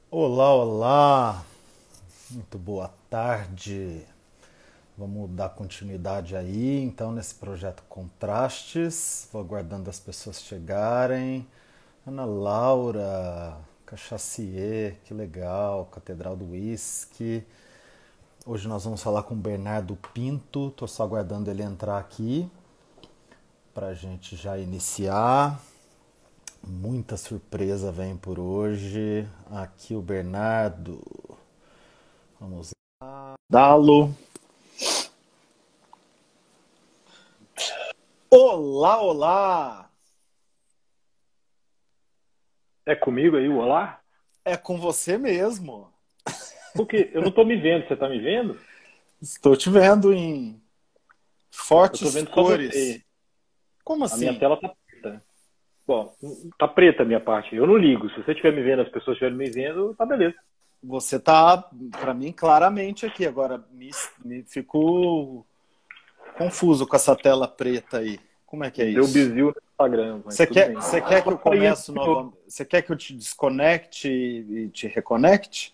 Olá, olá, muito boa tarde. Vamos dar continuidade aí, então, nesse projeto Contrastes. Vou aguardando as pessoas chegarem. Ana Laura, Cachacier, que legal, Catedral do Whisky. Hoje nós vamos falar com o Bernardo Pinto. Estou só aguardando ele entrar aqui para a gente já iniciar. Muita surpresa vem por hoje. Aqui o Bernardo. Vamos dá-lo. Olá, olá! É comigo aí, o olá? É com você mesmo. Porque eu não tô me vendo, você tá me vendo? Estou te vendo em Eu tô fortes vendo só cores. você. Como A minha assim? tela tá preta. Bom, tá preta a minha parte. Eu não ligo. Se você estiver me vendo, as pessoas estiverem me vendo, tá beleza. Você tá, para mim, claramente aqui. Agora me fico confuso com essa tela preta aí. Como é que é Deu isso? bizil no Instagram, mas tudo bem. Você quer que eu Aí entra comece de novo. novamente? Você quer que eu te desconecte e te reconecte?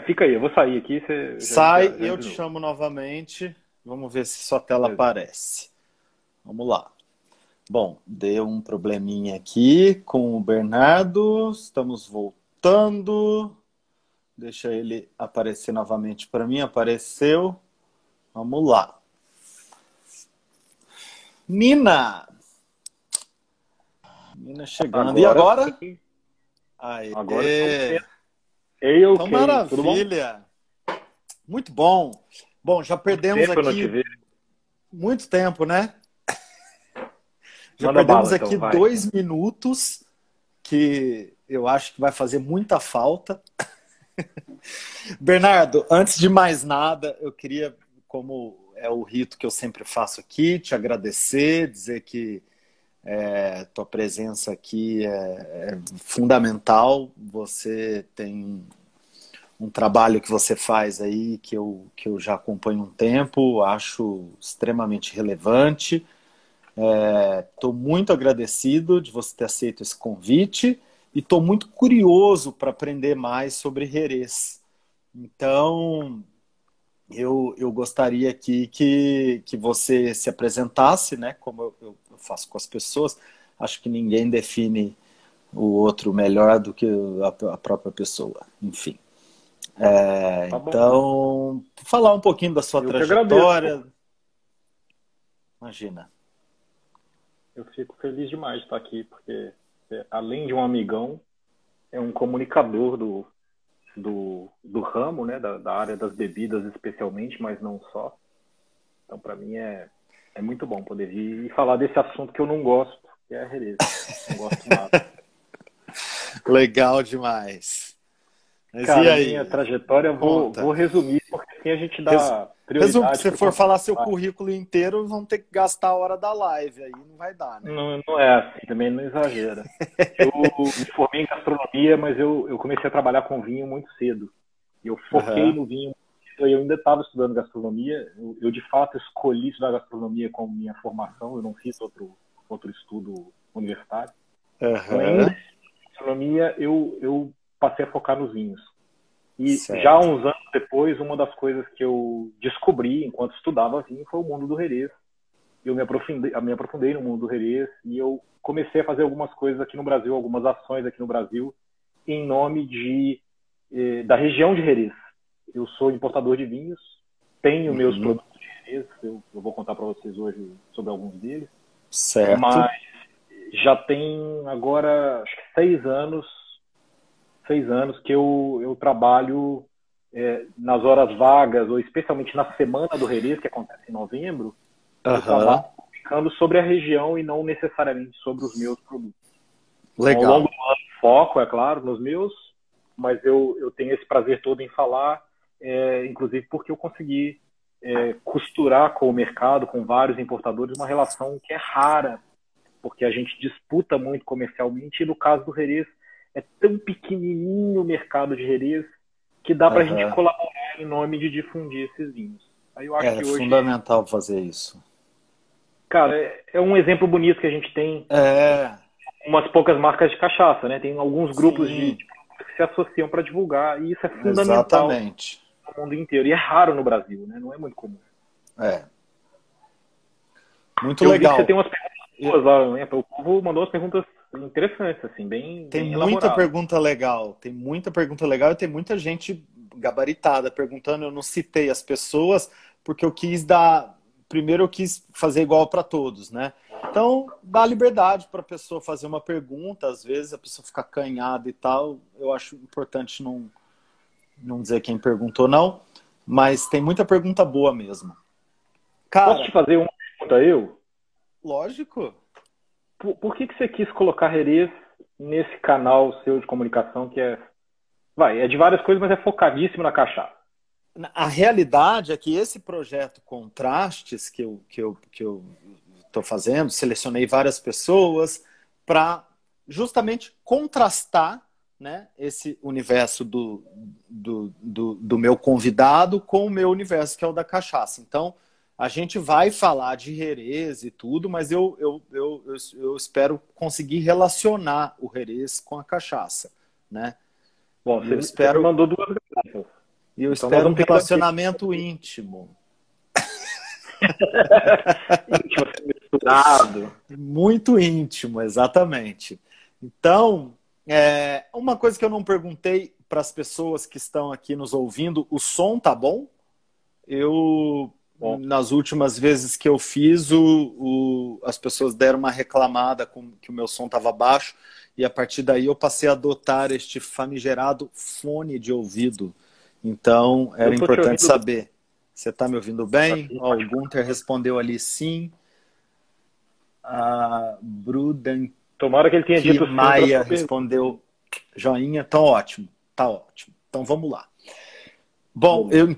Fica aí, eu vou sair aqui e você Sai e já eu entra te de novo. chamo novamente. Vamos ver se sua tela Beleza. aparece. Vamos lá. Bom, deu um probleminha aqui com o Bernardo. Estamos voltando. Deixa ele aparecer novamente para mim. Apareceu. Vamos lá. Nina! Nina chegando. E Agora agora? sim, Aê! agora estamos vendo. Ei, Então, ok. Tudo bom? maravilha! Muito bom. Bom, já Quanto perdemos tempo eu não te aqui vejo? muito tempo, né? Já Manda perdemos bala aqui então, vai. 2 minutos, que eu acho que vai fazer muita falta. Bernardo, antes de mais nada, eu queria, como é o rito que eu sempre faço aqui, te agradecer, dizer que tua presença aqui é fundamental. Você tem um trabalho que você faz aí que eu já acompanho um tempo, acho extremamente relevante. Estou muito agradecido de você ter aceito esse convite e estou muito curioso para aprender mais sobre Jerez. Então, eu gostaria aqui que você se apresentasse, né? Como eu faço com as pessoas. Acho que ninguém define o outro melhor do que a própria pessoa. Enfim. Tá bom. Então, falar um pouquinho da sua Eu que agradeço, pô. trajetória. Imagina. Eu fico feliz demais de estar aqui, porque além de um amigão, é um comunicador do ramo, né, da área das bebidas especialmente, mas não só. Então, para mim, é muito bom poder vir e falar desse assunto que eu não gosto, que é a Jerez. Não gosto nada. Legal demais. Mas e Cara, minha aí? trajetória eu vou Conta. resumir, porque assim a gente Resu- dá Resumo que prioridade se para o for conteúdo. falar seu currículo inteiro, vão ter que gastar a hora da live, aí não vai dar, né? Não é assim, também não exagera. Eu me formei em gastronomia, mas eu comecei a trabalhar com vinho muito cedo. Eu foquei Aham. no vinho. Eu ainda estava estudando gastronomia. Eu, de fato, escolhi estudar gastronomia como minha formação. Eu não fiz outro estudo universitário. Então, ainda Aham. em gastronomia, eu passei a focar nos vinhos. E já Certo. uns anos depois, uma das coisas que eu descobri enquanto estudava vinho foi o mundo do Jerez. Eu me aprofundei no mundo do Jerez e eu comecei a fazer algumas coisas aqui no Brasil, algumas ações aqui no Brasil, em nome da região de Jerez. Eu sou importador de vinhos, tenho meus Uhum. produtos de Jerez, eu vou contar para vocês hoje sobre alguns deles, Certo. mas já tem agora acho que 6 anos que eu trabalho nas horas vagas, ou especialmente na semana do Jerez, que acontece em novembro, eu trabalho Aham. publicando sobre a região e não necessariamente sobre os meus produtos. Então, ao longo Legal. do ano, foco, é claro, nos meus, mas eu tenho esse prazer todo em falar, inclusive porque eu consegui costurar com o mercado, com vários importadores, uma relação que é rara, porque a gente disputa muito comercialmente, e no caso do Jerez, é tão pequenininho o mercado de Jerez que dá para a gente Aham. colaborar em nome de difundir esses vinhos. Aí eu acho É que hoje, fundamental fazer isso. cara, é um exemplo bonito que a gente tem É, umas poucas marcas de cachaça, né? Tem alguns grupos de sim. que se associam para divulgar, e isso é fundamental. Exatamente. No mundo inteiro. E é raro no Brasil, né? Não é muito comum. É. Muito Eu legal. Vi que você tem umas perguntas boas lá, né? O povo mandou umas perguntas interessantes, assim, bem Tem elaboradas. muita pergunta legal. Tem muita pergunta legal e tem muita gente gabaritada perguntando. Eu não citei as pessoas porque eu quis dar. Primeiro eu quis fazer igual para todos, né? Então, dá liberdade para a pessoa fazer uma pergunta. Às vezes a pessoa fica acanhada e tal. Eu acho importante não dizer quem perguntou, não. Mas tem muita pergunta boa mesmo. Cara, posso te fazer uma pergunta, eu? Lógico. Por que você quis colocar Herês nesse canal seu de comunicação que é de várias coisas, mas é focadíssimo na cachaça? A realidade é que esse projeto Contrastes que eu estou fazendo, selecionei várias pessoas para justamente contrastar, né, esse universo do meu convidado com o meu universo, que é o da cachaça. Então, a gente vai falar de Herês e tudo, mas eu espero conseguir relacionar o Herês com a cachaça, né? Bom, você me mandou duas garrafas. E eu espero um relacionamento íntimo. Íntimo, misturado. Muito íntimo, exatamente. Então, uma coisa que eu não perguntei para as pessoas que estão aqui nos ouvindo, o som tá bom? Nas últimas vezes que eu fiz, as pessoas deram uma reclamada que o meu som estava baixo, e a partir daí eu passei a adotar este famigerado fone de ouvido. Então, era importante saber. Você está me ouvindo bem? Ó, o Gunther respondeu ali sim. A Brudan Tomara que ele tenha dito sim. Maia respondeu joinha. Então, ótimo. Tá ótimo. Então, vamos lá. Bom, eu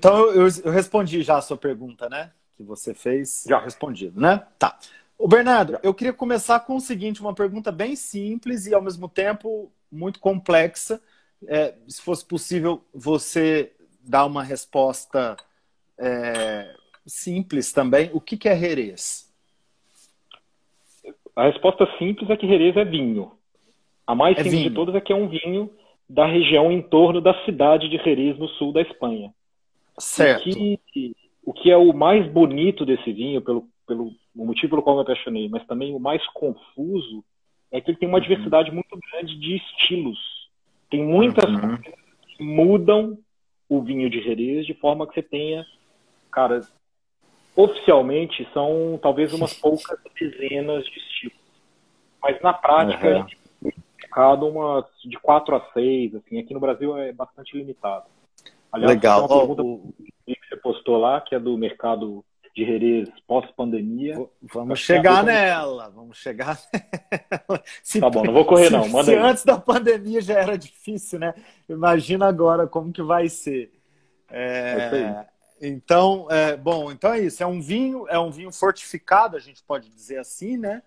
respondi já a sua pergunta, né? Que você fez. Já. Respondido, né? Tá. Ô, Bernardo, eu queria começar com o seguinte, uma pergunta bem simples e, ao mesmo tempo, muito complexa. Se fosse possível, você dar uma resposta simples também. O que é Herês? A resposta simples é que Herês é vinho. A mais simples de todas é que é um vinho da região em torno da cidade de Jerez, no sul da Espanha. Certo. O que é o mais bonito desse vinho, pelo motivo pelo qual eu me apaixonei, mas também o mais confuso, é que ele tem uma diversidade muito grande de estilos. Tem muitas coisas que mudam o vinho de Jerez de forma que você tenha, cara, oficialmente são talvez umas poucas dezenas de estilos. Mas na prática, a gente tem umas de 4 a 6, assim, aqui no Brasil é bastante limitado. Aliás, legal. Tem uma pergunta que você postou lá, que é do mercado de Jerez pós-pandemia. Vamos chegar nela, vamos chegar nela. Tá bom, não vou correr não, manda aí. Se antes da pandemia já era difícil, né? Imagina agora como que vai ser. Então, então é isso. É um vinho fortificado, a gente pode dizer assim, né?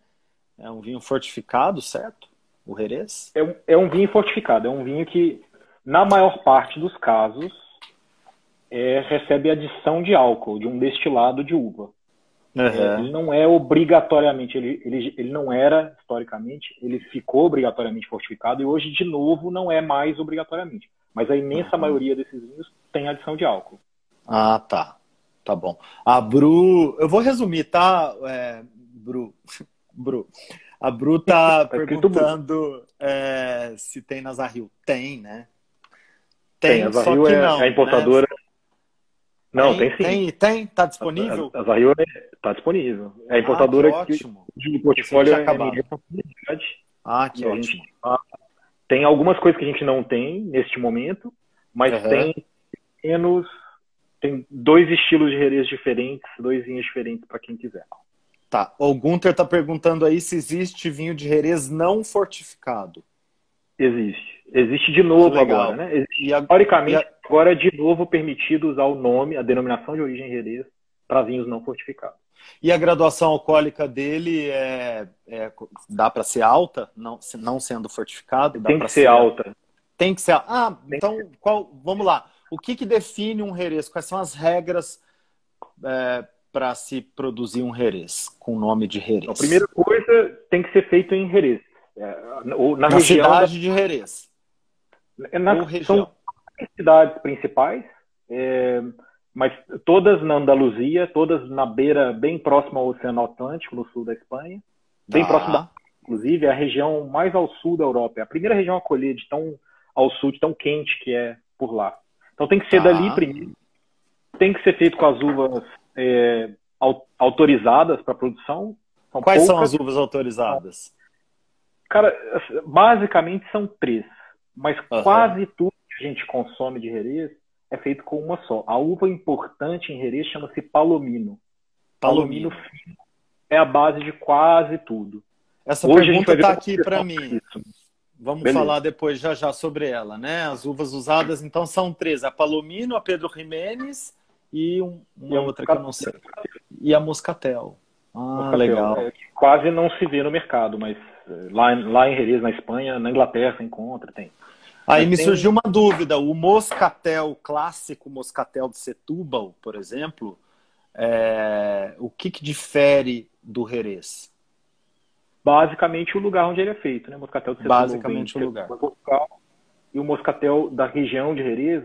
É um vinho fortificado, certo? O Jerez? É um vinho fortificado, é um vinho que, na maior parte dos casos, recebe adição de álcool, de um destilado de uva. Ele não é obrigatoriamente, ele não era historicamente, ele ficou obrigatoriamente fortificado e hoje, de novo, não é mais obrigatoriamente. Mas a imensa maioria desses vinhos tem adição de álcool. Ah, tá. Tá bom. A Bru... Eu vou resumir, tá, Bru? A Bru tá perguntando se tem na Zahil. Tem, né? Tem, a Zahil é a importadora. Né? Não, tem sim. Tem? Tá disponível? A Zahil tá disponível. É a importadora que o portfólio é que ótimo. Tem algumas coisas que a gente não tem neste momento, mas tem 2 estilos de Jerez diferentes, 2 vinhos diferentes para quem quiser. Tá. O Gunther tá perguntando aí se existe vinho de Jerez não fortificado. Existe. Existe de novo agora, né? Teoricamente, agora é de novo permitido usar o nome, a denominação de origem Jerez, para vinhos não fortificados. E a graduação alcoólica dele dá para ser alta, não sendo fortificado? Tem que ser alta. Tem que ser. Então, vamos lá. O que define um Jerez? Quais são as regras para se produzir um Jerez com o nome de Jerez? A primeira coisa tem que ser feito em Jerez. Na região cidade de Jerez. Ou região? São cidades principais, mas todas na Andaluzia, todas na beira, bem próximo ao Oceano Atlântico, no sul da Espanha, bem próximo da, inclusive, é a região mais ao sul da Europa. É a primeira região a colher de tão ao sul, de tão quente que é por lá. Então tem que ser dali primeiro, tem que ser feito com as uvas autorizadas para produção. Quais são as uvas autorizadas? Cara, basicamente são 3, mas quase tudo que a gente consome de Jerez é feito com uma só. A uva importante em Jerez chama-se Palomino. Palomino fino é a base de quase tudo. Essa pergunta está aqui para mim. Vamos falar depois já sobre ela, né? As uvas usadas, então, são 3. A Palomino, a Pedro Ximénez e uma outra que eu não sei. E a Moscatel. Moscatel, legal. Quase não se vê no mercado, mas lá em Jerez, na Espanha, na Inglaterra, encontra, tem. Aí me surgiu uma dúvida. O Moscatel clássico, Moscatel de Setúbal, por exemplo, o que difere do Jerez? Basicamente o lugar onde ele é feito, né? Moscatel de Setúbal. Basicamente o lugar. Portugal, e o Moscatel da região de Jerez,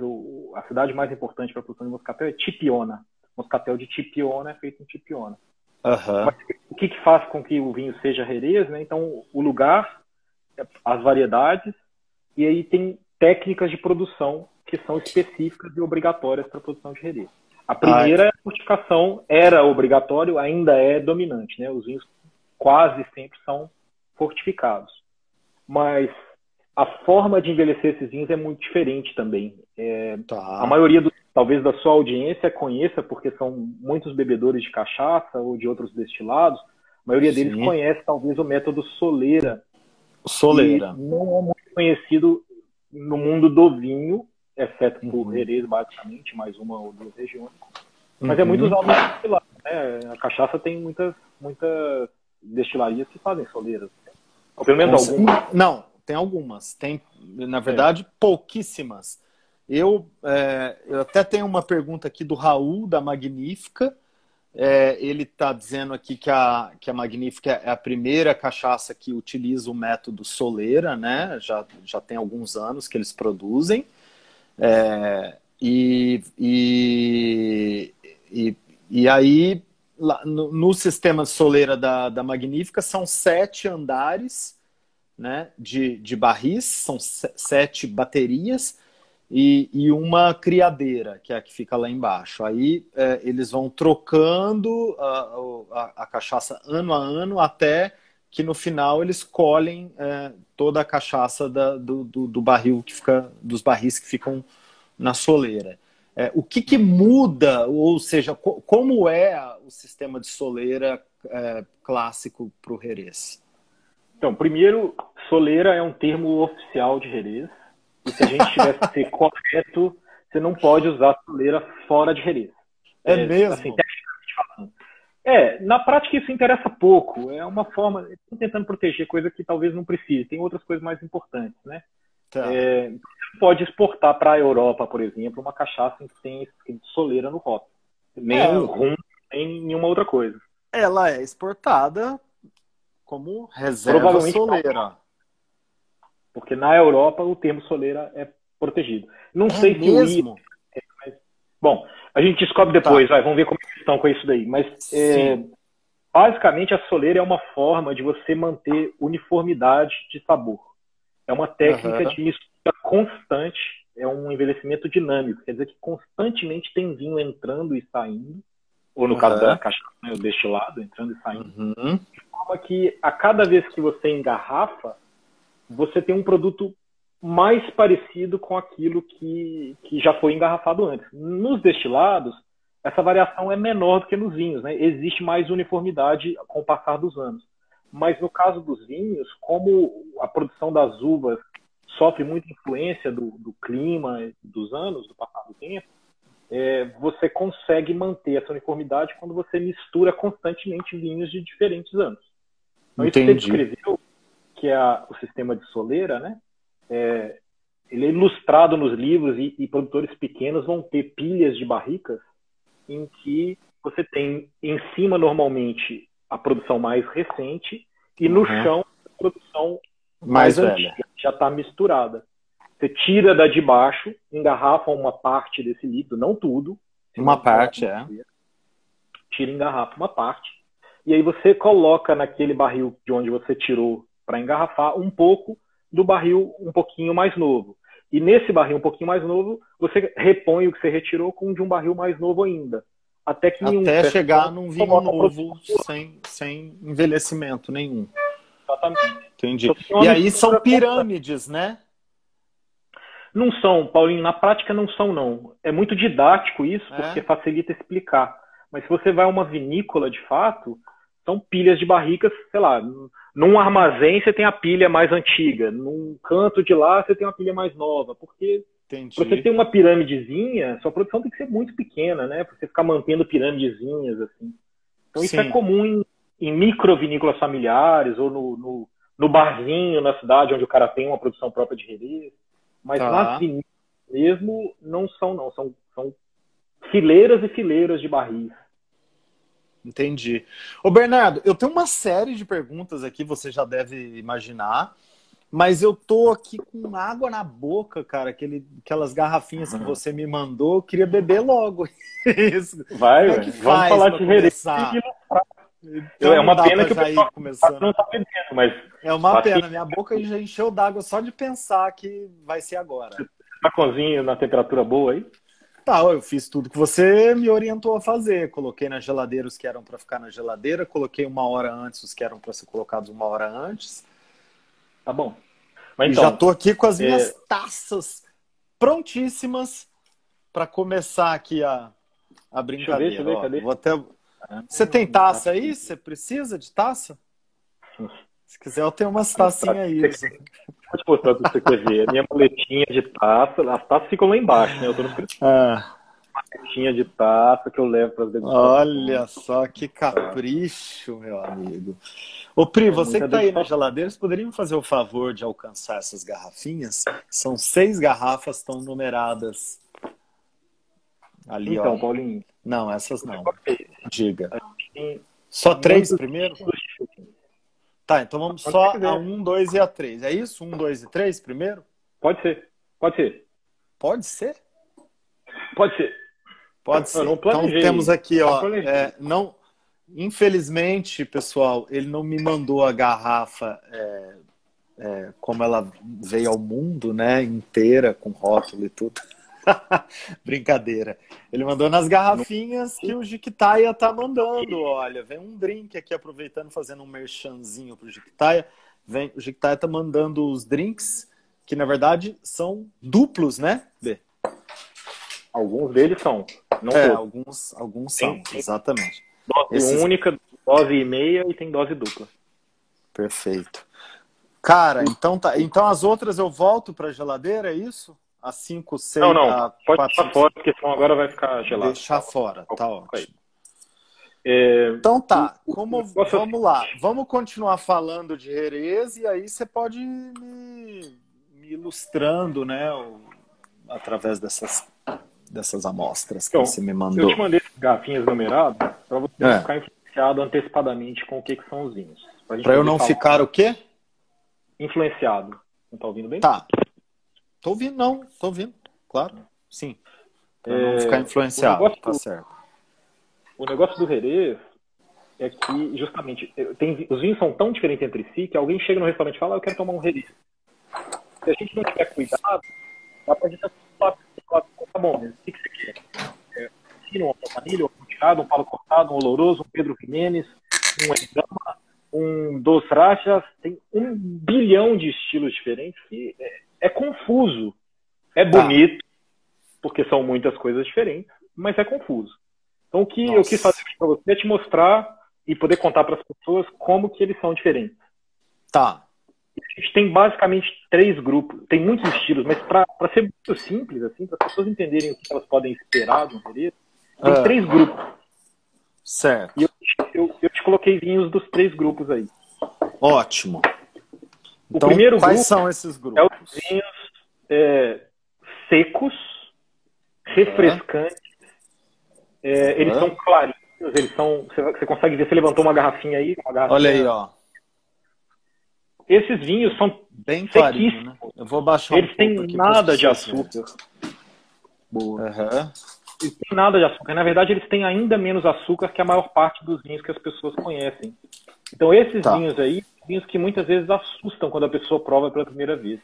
a cidade mais importante para a produção de Moscatel é Chipiona. Moscatel de Chipiona é feito em Chipiona. Mas o que faz com que o vinho seja Jerez, né? Então, o lugar, as variedades, e aí tem técnicas de produção que são específicas e obrigatórias para a produção de Jerez. A primeira, a fortificação era obrigatório, ainda é dominante, né? Os vinhos quase sempre são fortificados. Mas a forma de envelhecer esses vinhos é muito diferente também. A maioria, talvez, da sua audiência conheça, porque são muitos bebedores de cachaça ou de outros destilados, a maioria deles conhece, talvez, o método Soleira. Soleira. Não é muito conhecido no mundo do vinho, exceto por Jerez, basicamente, mais uma ou 2 regiões. Mas é muito usado no destilado, né? A cachaça tem muitas destilarias que fazem soleiras. Ou pelo menos algumas. Não, tem algumas. Tem, na verdade, pouquíssimas. Eu até tenho uma pergunta aqui do Raul, da Magnífica. Ele está dizendo aqui que a Magnífica é a primeira cachaça que utiliza o método Soleira, né? Já tem alguns anos que eles produzem. E aí, lá, no sistema Soleira da Magnífica, são 7 andares, né, de barris, são 7 baterias e uma criadeira, que é a que fica lá embaixo. Aí eles vão trocando a cachaça ano a ano, até que no final eles colhem toda a cachaça do barril que fica, dos barris que ficam na soleira. O que muda, ou seja, como é o sistema de soleira clássico para o Jerez? Então, primeiro, soleira é um termo oficial de Jerez, e se a gente tivesse que ser correto, você não pode usar soleira fora de Jerez. Mesmo? Assim, tecnicamente falando. Na prática isso interessa pouco, é uma forma, estão tentando proteger coisa que talvez não precise, tem outras coisas mais importantes, né? Tá. Você pode exportar para a Europa, por exemplo, uma cachaça que tem escrito soleira no rótulo. Nem rum, nem nenhuma outra coisa. Ela é exportada como reserva soleira. Não. Porque na Europa o termo soleira é protegido. Não sei mesmo? Se mas... Bom, a gente descobre depois, vamos ver como estão com isso daí. Mas basicamente a soleira é uma forma de você manter uniformidade de sabor. É uma técnica de mistura constante, é um envelhecimento dinâmico. Quer dizer que constantemente tem vinho entrando e saindo, ou no caso da cachaça, né, o destilado, entrando e saindo. De forma que a cada vez que você engarrafa, você tem um produto mais parecido com aquilo que já foi engarrafado antes. Nos destilados, essa variação é menor do que nos vinhos, né? Existe mais uniformidade com o passar dos anos. Mas no caso dos vinhos, como a produção das uvas sofre muita influência do clima, dos anos, do passar do tempo, você consegue manter essa uniformidade quando você mistura constantemente vinhos de diferentes anos. Então, isso que você descreveu, que é o sistema de soleira, né? Ele é ilustrado nos livros e produtores pequenos vão ter pilhas de barricas em que você tem em cima, normalmente, a produção mais recente e no chão a produção mais antiga, já está misturada. Você tira da de baixo, engarrafa uma parte desse líquido, não tudo. Uma parte, Tira e engarrafa uma parte. E aí você coloca naquele barril de onde você tirou para engarrafar um pouco do barril um pouquinho mais novo. E nesse barril um pouquinho mais novo, você repõe o que você retirou com um de um barril mais novo ainda. Até chegar num vinho novo, sem envelhecimento nenhum. Exatamente. Entendi. E aí são pirâmides, né? Não são, Paulinho, na prática não são, não. É muito didático isso, porque facilita explicar. Mas se você vai a uma vinícola, de fato, são pilhas de barricas, sei lá, num armazém você tem a pilha mais antiga, num canto de lá você tem uma pilha mais nova, porque para você ter uma pirâmidezinha, sua produção tem que ser muito pequena, né? Para você ficar mantendo pirâmidezinhas, assim. Então isso é comum em microvinícolas familiares ou no barzinho na cidade onde o cara tem uma produção própria de Jerez. Mas nas vinícolas mesmo não são, não. São fileiras e fileiras de barris. Entendi. Ô Bernardo, eu tenho uma série de perguntas aqui, você já deve imaginar, mas eu tô aqui com água na boca, cara, aquelas garrafinhas que você me mandou, eu queria beber logo. Isso. Vai, vamos falar de Jerez. Então, é uma pena que o pessoal não está bebendo, mas... É uma pena, minha boca já encheu d'água só de pensar que vai ser agora. Tá cozinho na temperatura boa aí? Tá, eu fiz tudo que você me orientou a fazer. Coloquei na geladeira os que eram para ficar na geladeira, coloquei 1 hora antes os que eram para ser colocados 1 hora antes. Tá bom. Mas então, já tô aqui com as minhas taças prontíssimas para começar aqui a brincadeira. Deixa eu ver, cadê? Vou até... Você tem taça aí? Você precisa de taça? Se quiser, eu tenho umas tacinhas aí. Vou te mostrar tudo que você quer ver. A minha maletinha de taça, as taças ficam lá embaixo, né? Eu tô no maletinha de taça que eu levo para as degustações. Olha só que capricho, meu amigo. Ô Pri, você que tá aí na geladeira, vocês poderiam fazer o favor de alcançar essas garrafinhas? São 6 garrafas, estão numeradas ali, então, Paulinho. Não, essas não. Diga. Só 3 primeiro? Tá, então vamos só a 1, 2 e a 3. É isso? 1, 2 e 3 primeiro? Pode ser. Pode ser? Pode ser. Pode ser. Então temos aqui, não, infelizmente, pessoal, ele não me mandou a garrafa como ela veio ao mundo, né, inteira, com rótulo e tudo. Brincadeira. Ele mandou nas garrafinhas que o Jequitaia tá mandando. Olha, vem um drink aqui, aproveitando, fazendo um merchanzinho pro Jequitaia. O Jequitaia tá mandando os drinks, que na verdade são duplos, né, B? Alguns deles são. Não alguns são, exatamente. Dose única, dose e meia e tem dose dupla. Perfeito. Cara, então tá. Então as outras eu volto pra geladeira, é isso? A 5, 6... Não. Pode deixar fora, porque senão agora vai ficar gelado. Deixar fora, tá ótimo. Então tá, vamos lá. Vamos continuar falando de Jerez e aí você pode me ilustrando, né? Através dessas amostras que você me mandou. Eu te mandei garrafinhas numeradas para você não ficar influenciado antecipadamente com o que são os vinhos. Para eu não ficar o quê? Influenciado. Não tá ouvindo bem? Tá. Tô ouvindo, claro, sim. Pra não ficar influenciado, tá certo. O negócio do Jerez é que, justamente, os vinhos são tão diferentes entre si que alguém chega no restaurante e fala, eu quero tomar um Jerez. Se a gente não tiver cuidado, dá pra gente falar, tá bom, mas o que você quer? Um vanilha, um amontilhado, um palo cortado, um oloroso, um Pedro Ximénez, um Edama, um Dos Rachas, tem 1 bilhão de estilos diferentes que é confuso. É bonito, porque são muitas coisas diferentes, mas é confuso. Então o que eu quis fazer para você é te mostrar e poder contar para as pessoas como que eles são diferentes. Tá. A gente tem basicamente 3 grupos, tem muitos estilos, mas para ser muito simples, assim, para as pessoas entenderem o que elas podem esperar do Jerez, tem 3 grupos. Certo. E eu te coloquei vinhos dos 3 grupos aí. Ótimo. Então, o primeiro quais grupo são esses grupos? É os vinhos secos, refrescantes. Eles são clarinhos, eles são. Você consegue ver, você levantou uma garrafinha aí. Olha aí, ó. Esses vinhos são bem clarinho, sequíssimos. né? Eu vou baixar Eles têm nada de açúcar. Boa. Eles têm nada de açúcar. Na verdade, eles têm ainda menos açúcar que a maior parte dos vinhos que as pessoas conhecem. Então, esses vinhos aí, vinhos que muitas vezes assustam quando a pessoa prova pela primeira vez.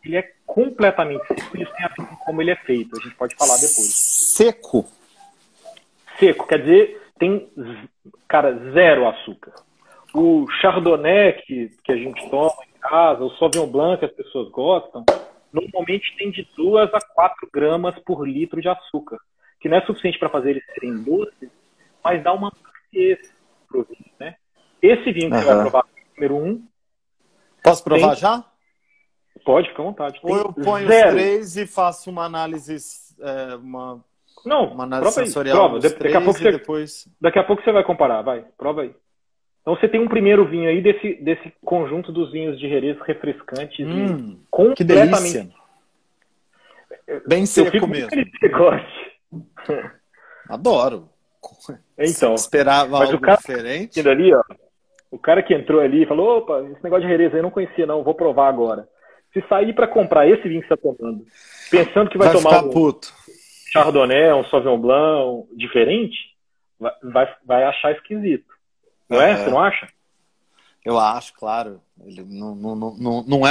Ele é completamente seco, eles têm a ver com como ele é feito. A gente pode falar depois. Seco? Seco, quer dizer, tem, cara, zero açúcar. O Chardonnay que a gente toma em casa, o Sauvignon Blanc que as pessoas gostam, normalmente tem de 2 a 4 gramas por litro de açúcar, que não é suficiente para fazer eles serem doces, mas dá uma maciez pro vinho, né? Esse vinho que você vai provar, número 1... Posso provar já? Pode, fica à vontade. Ou eu ponho os 3 e faço uma análise, uma análise sensorial prova. dos 3 Daqui a pouco você vai comparar, vai, prova aí. Então você tem um primeiro vinho aí desse conjunto dos vinhos de Jerez refrescantes e completamente... Que delícia. Bem seco mesmo. Que você goste. Adoro. Então, esperava algo diferente. Ali, ó, o cara que entrou ali e falou, opa, esse negócio de Jerez aí eu não conhecia não, vou provar agora. Se sair para comprar esse vinho que você está tomando, pensando que vai tomar um Chardonnay, um Sauvignon Blanc diferente, vai achar esquisito. Não é? Você não acha? Eu acho, claro. Ele não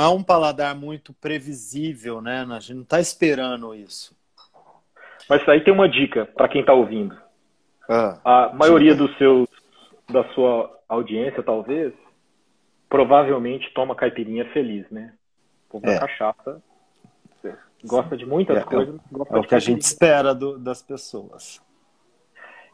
é um paladar muito previsível, né? A gente não está esperando isso. Mas aí tem uma dica para quem está ouvindo. A maioria da sua audiência, talvez, provavelmente toma caipirinha feliz, né? O povo da cachaça gosta de muitas coisas. É o que a gente espera das pessoas.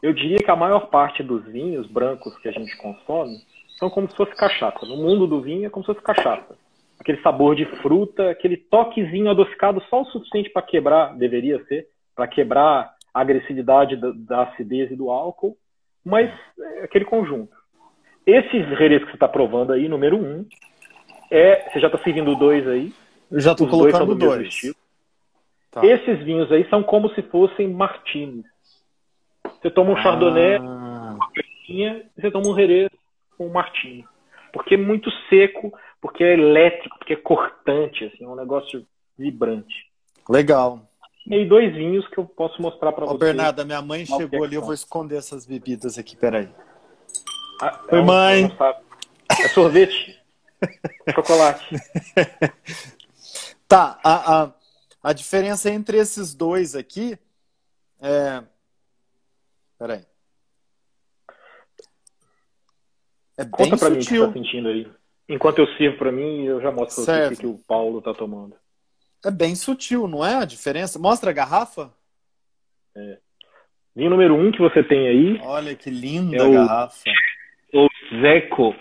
Eu diria que a maior parte dos vinhos brancos que a gente consome são como se fosse cachaça. No mundo do vinho é como se fosse cachaça. Aquele sabor de fruta, aquele toquezinho adocicado só o suficiente para quebrar, deveria ser, para quebrar a agressividade da acidez e do álcool, mas é aquele conjunto. Esse Jerez que você está provando aí, número 1, você já está servindo 2 aí. Eu já estou colocando 2. Tá. Esses vinhos aí são como se fossem martinis. Você toma um Chardonnay, uma caixinha, e você toma um Jerez com um martini. Porque é muito seco, porque é elétrico, porque é cortante, assim, é um negócio vibrante. Legal. E aí 2 vinhos que eu posso mostrar para você. Bernarda, minha mãe chegou ali, eu vou esconder essas bebidas aqui, peraí. Oi, mãe. É sorvete. Chocolate. Tá, a diferença entre esses 2 aqui é... Peraí. É bem Conta pra mim o que sutil. você tá sentindo aí. Enquanto eu sirvo pra mim, eu já mostro pra você o que o Paulo tá tomando. É bem sutil, não é a diferença? Mostra a garrafa. Vinho número 1 que você tem aí. Olha que linda a garrafa. O Zeco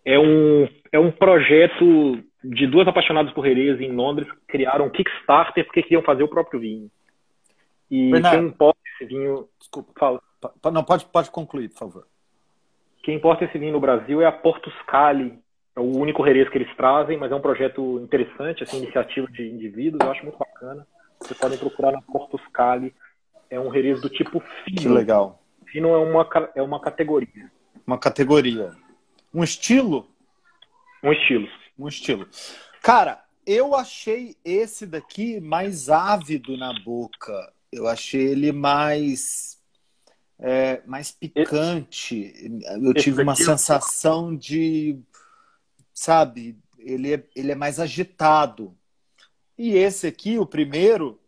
é um projeto de 2 apaixonadas por Jerez em Londres que criaram um Kickstarter porque queriam fazer o próprio vinho. E Bernardo, quem importa esse vinho... Desculpa, fala. Não, pode concluir, por favor. Quem importa esse vinho no Brasil é a Portuscali. É o único Jerez que eles trazem, mas é um projeto interessante, assim, iniciativa de indivíduos, eu acho muito bacana. Vocês podem procurar na Portuscali. É um Jerez do tipo fino. Que legal. Fino é uma categoria. Uma categoria. Um estilo? Um estilo. Um estilo. Cara, eu achei esse daqui mais ávido na boca. Eu achei ele mais picante. Eu tive uma sensação de, sabe, ele é mais agitado. E esse aqui, o primeiro,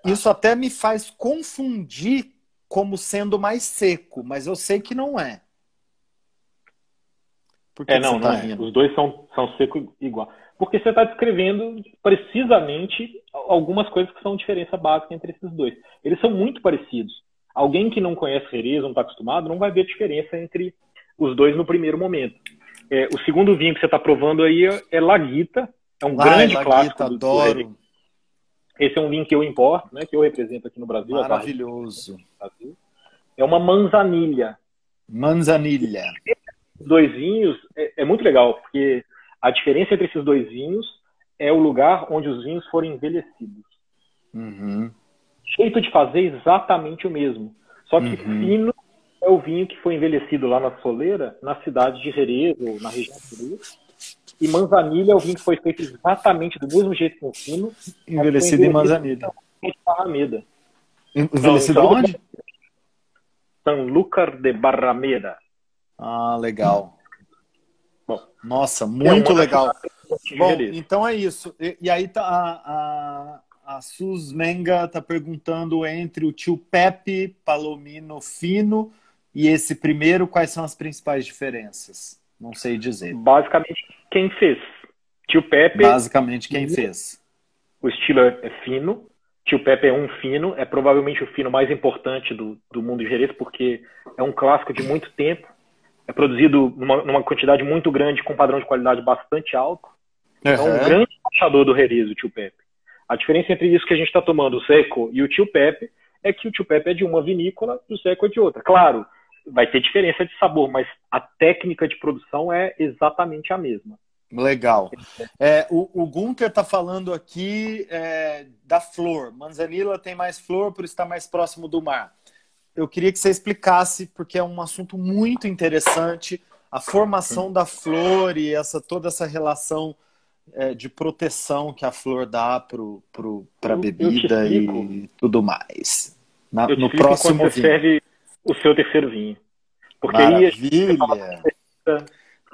isso até me faz confundir como sendo mais seco, mas eu sei que não é. Por que não é. Os 2 são secos igual. Porque você está descrevendo precisamente algumas coisas que são diferença básica entre esses 2. Eles são muito parecidos. Alguém que não conhece Jerez, não está acostumado, não vai ver diferença entre os 2 no primeiro momento. O segundo vinho que você está provando aí é Laguita. É um grande clássico do adoro. Do Esse é um vinho que eu importo, né, que eu represento aqui no Brasil. Maravilhoso. É uma manzanilha. Manzanilha. Os 2 vinhos é muito legal, porque a diferença entre esses 2 vinhos é o lugar onde os vinhos foram envelhecidos. Uhum. O jeito de fazer é exatamente o mesmo. Só que fino é o vinho que foi envelhecido lá na soleira, na cidade de Jerez, ou na região de Jerez. E Manzanilha é o vinho que foi feito exatamente do mesmo jeito que o fino. Envelhecido em Manzanilha. Em Barrameda. Envelhecido aonde? Sanlúcar de Barrameda. Ah, legal. Bom, nossa, muito legal. Bom, Jerez. então é isso. E aí tá a Sus Menga está perguntando entre o Tio Pepe Palomino Fino e esse primeiro, quais são as principais diferenças? Não sei dizer. Basicamente, quem fez? Tio Pepe. Basicamente, quem fez? O estilo é fino. Tio Pepe é um fino. É provavelmente o fino mais importante do mundo de Jerez, porque é um clássico de muito tempo. É produzido numa quantidade muito grande, com um padrão de qualidade bastante alto. É um grande embaixador do Jerez, o Tio Pepe. A diferença entre isso que a gente está tomando, o Seco e o Tio Pepe, é que o Tio Pepe é de uma vinícola e o Seco é de outra. Claro, vai ter diferença de sabor, mas a técnica de produção é exatamente a mesma. Legal. O Gunther está falando aqui da flor. Manzanilla tem mais flor por estar mais próximo do mar. Eu queria que você explicasse, porque é um assunto muito interessante, a formação da flor e toda essa relação de proteção que a flor dá para a bebida e tudo mais. No próximo vinho. Você serve o seu terceiro vinho. Porque maravilha!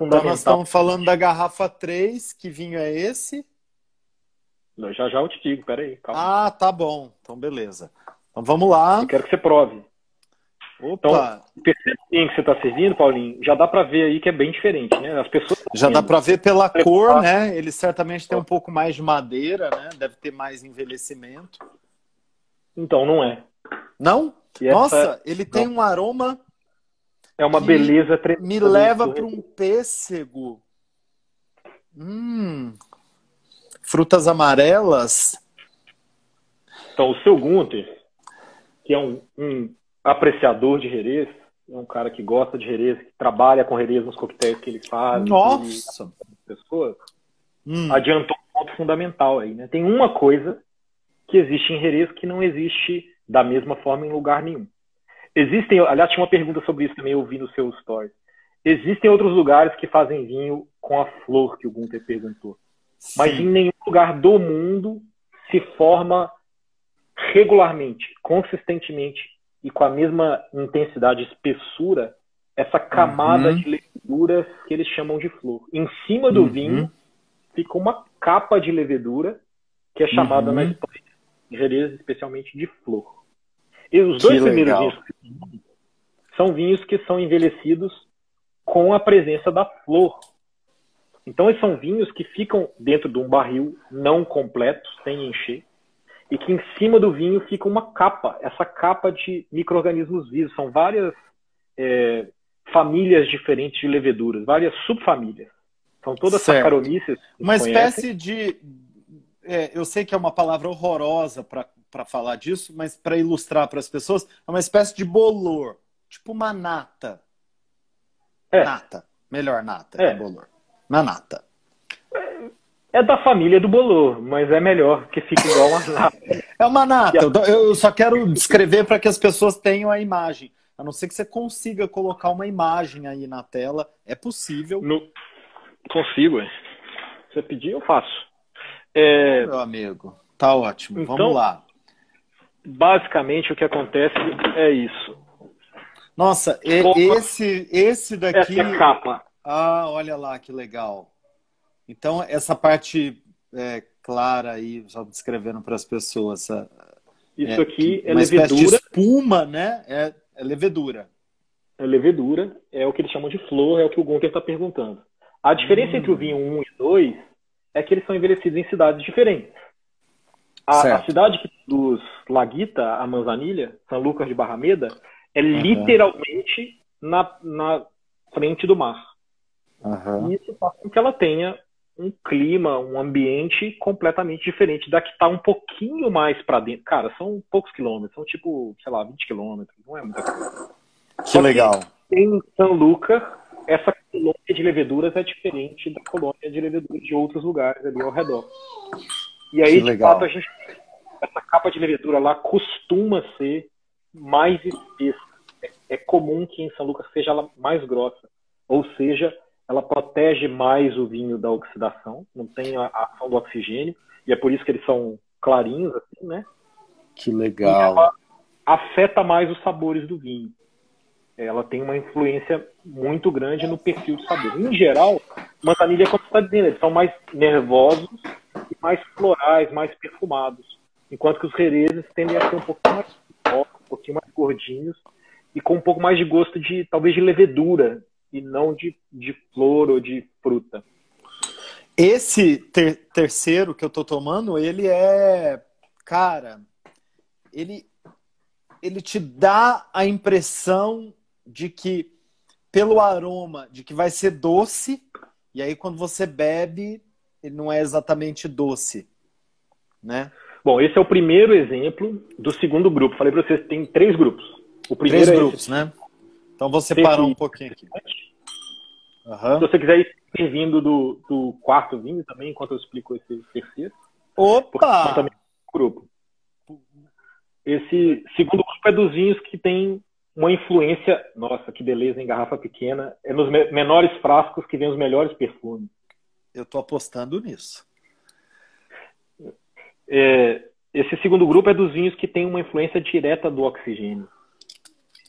Então nós estamos falando da garrafa 3, que vinho é esse? Já eu te digo, peraí, calma. Ah, tá bom. Então beleza. Então vamos lá. Eu quero que você prove. Opa! Então, o terceiro vinho que você está servindo, Paulinho, já dá para ver aí que é bem diferente, né? As pessoas já dá para ver pela cor, né? Ele certamente tem um pouco mais de madeira, né? Deve ter mais envelhecimento. Então, não é. Não? Nossa, ele tem um aroma... É uma beleza tremenda. Me leva para um pêssego. Frutas amarelas. Então, o seu Gunther, que é um apreciador de Jerez, é um cara que gosta de Jerez, que trabalha com Jerez nos coquetéis que ele faz. Nossa! Pessoas, adiantou um ponto fundamental aí, né? Tem uma coisa que existe em Jerez que não existe da mesma forma em lugar nenhum. Aliás, tinha uma pergunta sobre isso também, eu vi no seu story. Existem outros lugares que fazem vinho com a flor que o Gunther perguntou. Sim. Mas em nenhum lugar do mundo se forma regularmente, consistentemente e com a mesma intensidade e espessura essa camada de leveduras que eles chamam de flor. Em cima do vinho fica uma capa de levedura que é chamada na Espanha, em Jerez, especialmente de flor. E os dois primeiros vinhos são vinhos que são envelhecidos com a presença da flor. Então, esses são vinhos que ficam dentro de um barril não completo, sem encher, e que em cima do vinho fica uma capa, essa capa de micro-organismos vivos. São várias famílias diferentes de leveduras, várias subfamílias. São todas Saccharomyces. Uma espécie de... eu sei que é uma palavra horrorosa para falar disso, mas para ilustrar para as pessoas, é uma espécie de bolor, tipo uma nata. Nata. Melhor nata que bolor. Uma nata. É da família do bolor, mas é melhor que fique igual uma nata. É uma nata. Eu só quero descrever para que as pessoas tenham a imagem. A não ser que você consiga colocar uma imagem aí na tela. É possível. Consigo, Se você pedir, eu faço. Meu amigo, tá ótimo. Então, vamos lá. Basicamente, o que acontece é isso. Nossa, esse daqui... Essa é a capa. Ah, olha lá que legal. Então, essa parte clara aí, só descrevendo para as pessoas. Isso aqui é uma levedura. Espécie de espuma, né? É levedura. É levedura, é o que eles chamam de flor, é o que o Gunther está perguntando. A diferença entre o vinho 1 e 2 é que eles são envelhecidos em cidades diferentes. A cidade que produz Laguita, a Manzanilha, São Lucas de Barrameda, é literalmente na frente do mar. E isso faz com que ela tenha um clima, um ambiente completamente diferente da que está um pouquinho mais para dentro. Cara, são poucos quilômetros, são tipo, sei lá, 20 quilômetros, não é muita coisa. Que legal. Em São Lucas, essa colônia de leveduras é diferente da colônia de leveduras de outros lugares ali ao redor. E aí, de fato, essa capa de levedura lá costuma ser mais espessa. é comum que em São Lucas seja ela mais grossa. Ou seja, ela protege mais o vinho da oxidação, não tem a ação do oxigênio, e é por isso que eles são clarinhos, assim, né? Que E ela legal. afeta mais os sabores do vinho. Ela tem uma influência muito grande no perfil de sabor. Em geral, Manzanilha, como você está dizendo, eles são mais nervosos e mais florais, mais perfumados. Enquanto que os Jerezes tendem a ser um pouquinho mais um pouquinho mais gordinhos e com um pouco mais de gosto de, talvez, de levedura e não de flor ou de fruta. Esse terceiro que eu tô tomando, ele é, cara, ele te dá a impressão de que, pelo aroma, de que vai ser doce, e aí quando você bebe, ele não é exatamente doce, né? Bom, esse é o primeiro exemplo do segundo grupo. Falei para vocês que tem 3 grupos. O primeiro Três é grupos, esse. né? Então vou separar um pouquinho aqui. Se você quiser ir servindo do quarto vinho também, enquanto eu explico esse terceiro. Opa! Também grupo. Esse segundo grupo é dos vinhos que tem uma influência, nossa, que beleza, em garrafa pequena, é nos menores frascos que vem os melhores perfumes. Eu tô apostando nisso. Esse segundo grupo é dos vinhos que tem uma influência direta do oxigênio.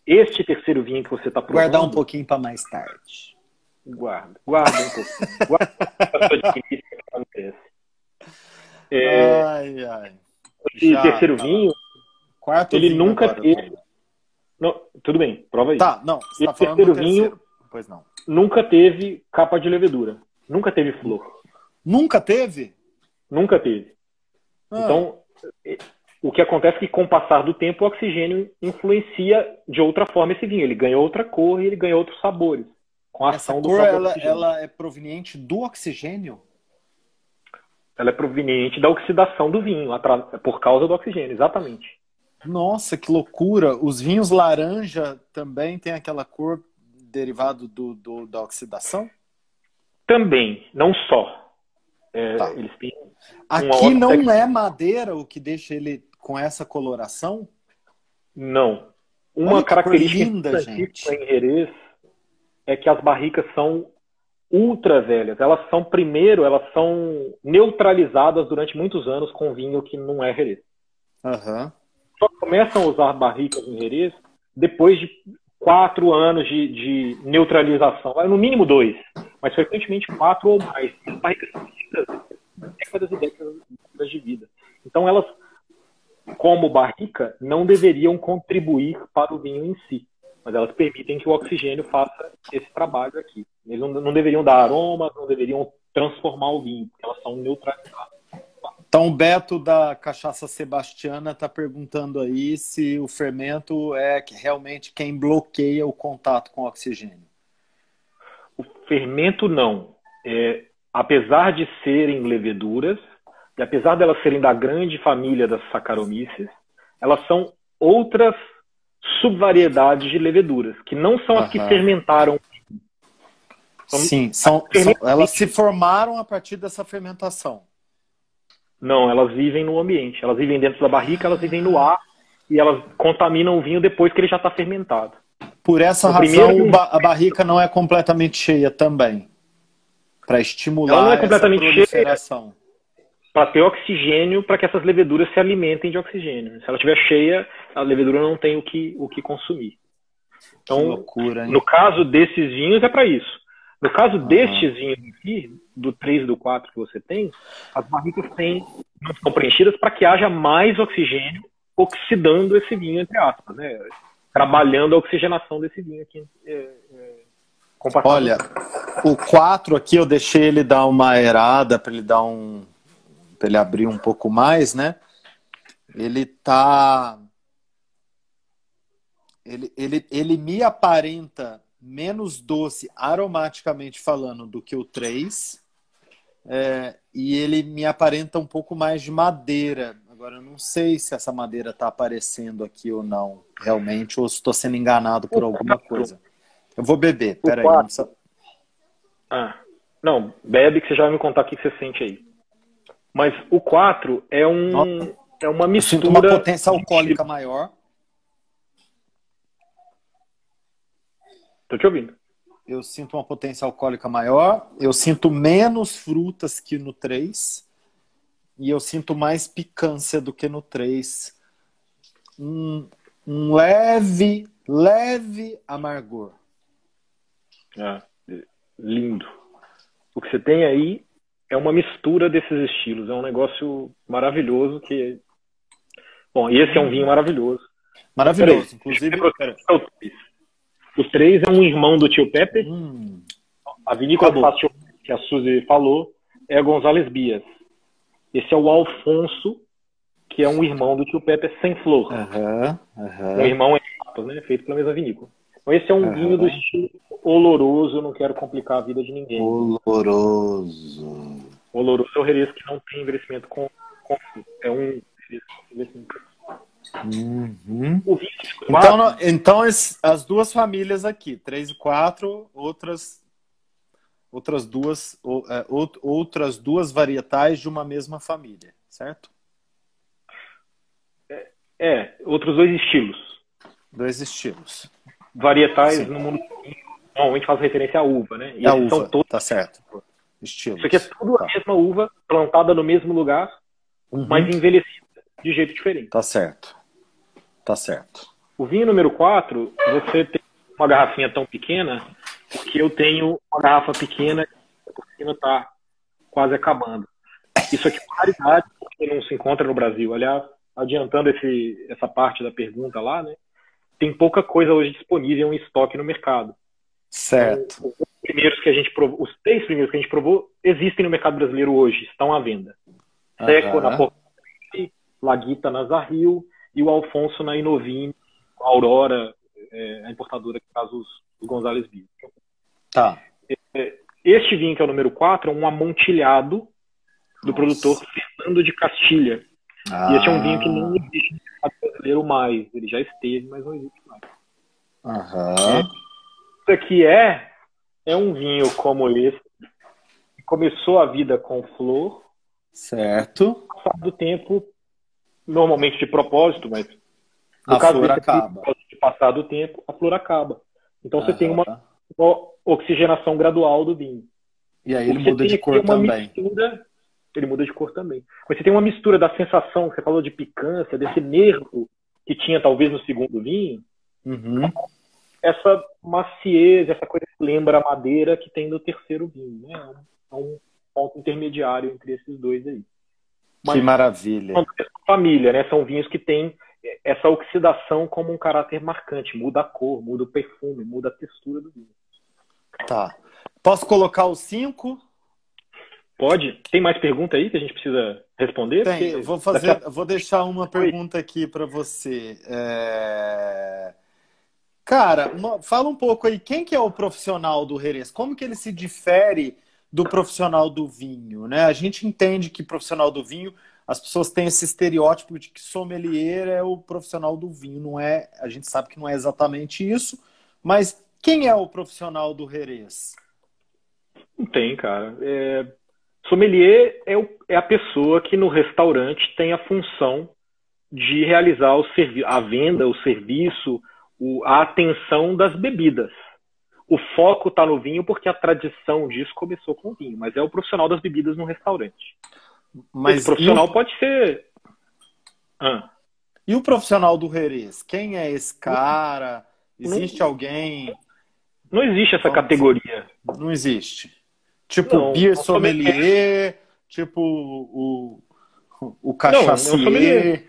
Este terceiro vinho que você está provando... Guardar um pouquinho para mais tarde. Guarda um pouquinho. Guarda ai, ai. Esse terceiro vinho, quarto ele vinho nunca agora, teve... Não, tudo bem, prova aí. Tá, não, você tá esse falando terceiro do vinho pois não. Nunca teve capa de levedura. Nunca teve flor. Nunca teve? Nunca teve. Então, o que acontece é que com o passar do tempo o oxigênio influencia de outra forma esse vinho. Ele ganha outra cor e ele ganha outros sabores. Com a ação do próprio oxigênio. Ela é proveniente do oxigênio? Ela é proveniente da oxidação do vinho, por causa do oxigênio, exatamente. Nossa, que loucura! Os vinhos laranja também têm aquela cor derivada da oxidação? Também, não só. Tá. Eles têm aqui não é madeira o que deixa ele com essa coloração? Não. Uma característica linda, gente, em Jerez é que as barricas são ultra velhas. Elas são neutralizadas durante muitos anos com vinho que não é Jerez. Uhum. Só começam a usar barricas em Jerez depois de 4 anos de neutralização. No mínimo 2, mas frequentemente 4 ou mais. As barricas são décadas e décadas de vida. Então elas, como barrica, não deveriam contribuir para o vinho em si, mas elas permitem que o oxigênio faça esse trabalho aqui. Eles não deveriam dar aromas, não deveriam transformar o vinho, porque elas são neutralizadas. Então o Beto da Cachaça Sebastiana está perguntando aí se o fermento é realmente quem bloqueia o contato com o oxigênio. O fermento não. Apesar de serem leveduras, e apesar de elas serem da grande família das Saccharomyces, elas são outras subvariedades de leveduras, que não são as que fermentaram. Sim, elas se formaram a partir dessa fermentação. Não, elas vivem no ambiente. Elas vivem dentro da barrica, elas vivem no ar e elas contaminam o vinho depois que ele já está fermentado. Por essa razão, a barrica não é completamente cheia também. Para estimular ela não é completamente essa proliferação. Para ter oxigênio, para que essas leveduras se alimentem de oxigênio. Se ela estiver cheia, a levedura não tem o que consumir. Então, que loucura, hein? No caso desses vinhos, é para isso. No caso destes vinhos aqui, do 3 e do 4 que você tem, as barricas não são preenchidas para que haja mais oxigênio oxidando esse vinho, entre aspas, né? Trabalhando a oxigenação desse vinho aqui. Olha, o 4 aqui eu deixei ele dar uma aerada para ele dar para ele abrir um pouco mais, né? Ele me aparenta menos doce aromaticamente falando do que o 3, e ele me aparenta um pouco mais de madeira. Agora eu não sei se essa madeira está aparecendo aqui ou não realmente, ou se estou sendo enganado por alguma coisa. Eu vou beber, peraí. Não, bebe que você já vai me contar o que você sente aí. Mas o 4 é uma mistura... Eu sinto uma potência alcoólica maior. Tô te ouvindo. Eu sinto uma potência alcoólica maior, eu sinto menos frutas que no 3 e eu sinto mais picância do que no 3. Um leve amargor. Ah, lindo. O que você tem aí é uma mistura desses estilos. É um negócio maravilhoso que... Bom, e esse é um vinho maravilhoso. Maravilhoso, inclusive... O 3 é um irmão do tio Pepe. A vinícola do Fácil, que a Suzy falou, é a González Bias. Esse é o Alfonso, que é um irmão do tio Pepe sem flor. Um irmão em papas, né? Feito pela mesma vinícola. Então esse é um vinho do estilo oloroso. Eu não quero complicar a vida de ninguém. Oloroso. Oloroso é o Jerez que não tem envelhecimento com é um envelhecimento. O vinho então as duas famílias aqui, 3 e 4, outras duas varietais de uma mesma família, certo? Outros dois estilos. Dois estilos. Varietais. Sim. No mundo normalmente faz referência à uva, né? E a esses uva, são todos... tá certo. Estilos. Isso aqui é tudo a mesma uva, plantada no mesmo lugar, mas envelhecida de jeito diferente. Tá certo. Tá certo. O vinho número 4, você tem uma garrafinha tão pequena, porque eu tenho uma garrafa pequena e por cima tá quase acabando. Isso aqui é uma raridade, porque não se encontra no Brasil. Aliás, adiantando essa parte da pergunta lá, né? Tem pouca coisa hoje disponível em estoque no mercado. Certo. Então, os 3 primeiros que a gente provou existem no mercado brasileiro hoje, estão à venda. Seco na Portuguesa, Laguita na Zarril e o Alfonso na Inovine, a Aurora, a importadora que faz os González Bias. Tá. Este vinho, que é o número 4, é um amontilhado do produtor Fernando de Castilha. E esse é um vinho que não existe no mercado brasileiro mais. Ele já esteve, mas não existe mais. Isso aqui é um vinho como esse, que começou a vida com flor. Certo. Passado do tempo, normalmente de propósito, mas no a caso flor acaba. De passar do tempo, a flor acaba. Então você tem uma oxigenação gradual do vinho. E aí ele muda de cor também. Ele muda de cor também. Mas você tem uma mistura da sensação, que você falou de picância, desse nervo que tinha talvez no segundo vinho, essa maciez, essa coisa que lembra a madeira que tem no terceiro vinho. Né? É um ponto intermediário entre esses dois aí. Mas, que maravilha. Família, né? São vinhos que têm essa oxidação como um caráter marcante. Muda a cor, muda o perfume, muda a textura do vinho. Tá. Posso colocar os 5? Pode. Tem mais pergunta aí que a gente precisa responder? Tem. Eu vou deixar uma pergunta aqui para você. Cara, fala um pouco aí. Quem que é o profissional do Jerez? Como que ele se difere do profissional do vinho, né? A gente entende que profissional do vinho, as pessoas têm esse estereótipo de que sommelier é o profissional do vinho. Não é, a gente sabe que não é exatamente isso, mas quem é o profissional do Jerez? Não tem, cara. Sommelier é a pessoa que no restaurante tem a função de realizar a venda, o serviço, a atenção das bebidas. O foco está no vinho porque a tradição disso começou com o vinho, mas é o profissional das bebidas no restaurante. Mas esse profissional pode ser... E o profissional do Jerez? Quem é esse cara? Existe alguém? Não existe essa categoria. Não existe. Tipo beer sommelier, tipo o cachacier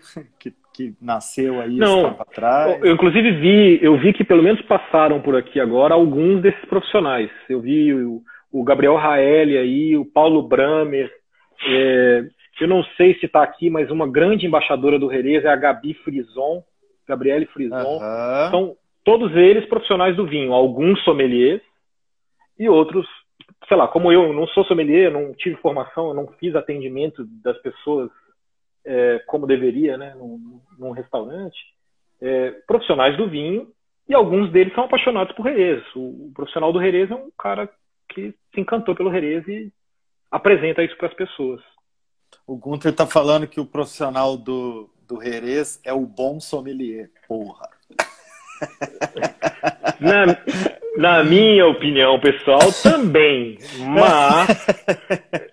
que nasceu aí esse tempo atrás. Eu inclusive vi que pelo menos passaram por aqui agora alguns desses profissionais. Eu vi o Gabriel Raeli aí, o Paulo Bramer. Eu não sei se está aqui, mas uma grande embaixadora do Jerez é a Gabriele Frison. São todos eles profissionais do vinho. Alguns sommeliers e outros, sei lá, como eu não sou sommelier, não tive formação, eu não fiz atendimento das pessoas como deveria, né, num restaurante, profissionais do vinho, e alguns deles são apaixonados por Jerez. O profissional do Jerez é um cara que se encantou pelo Jerez e apresenta isso para as pessoas. O Gunther tá falando que o profissional do Jerez é o bom sommelier. Porra. Na minha opinião pessoal, também. Mas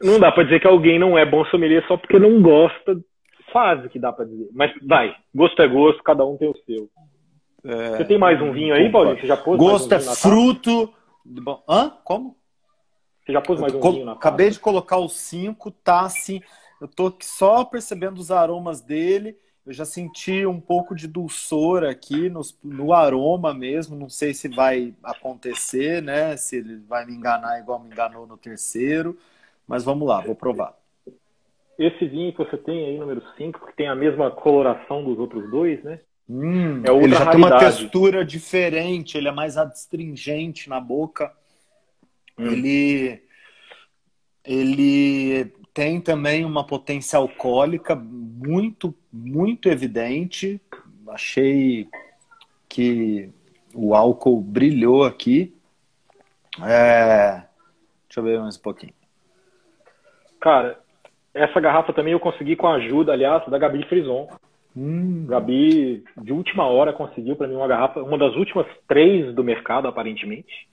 não dá pra dizer que alguém não é bom sommelier só porque não gosta. Quase que dá pra dizer. Mas vai, gosto é gosto, cada um tem o seu. Você tem mais um vinho aí, Paulinho? Você já pôs gosto mais um vinho é fruto. Hã? Como? Você já pôs mais um vinho na taça? Acabei de colocar os 5, tá assim. Eu tô só percebendo os aromas dele. Eu já senti um pouco de dulçor aqui no aroma mesmo. Não sei se vai acontecer, né? Se ele vai me enganar igual me enganou no terceiro. Mas vamos lá, vou provar. Esse vinho que você tem aí, número 5, que tem a mesma coloração dos outros dois, né? É ele já tem uma textura diferente, ele é mais adstringente na boca. Ele tem também uma potência alcoólica muito, muito evidente. Achei que o álcool brilhou aqui. Deixa eu ver mais um pouquinho. Cara, essa garrafa também eu consegui com a ajuda, aliás, da Gabi Frison. Gabi, de última hora, conseguiu para mim uma garrafa, uma das últimas 3 do mercado, aparentemente,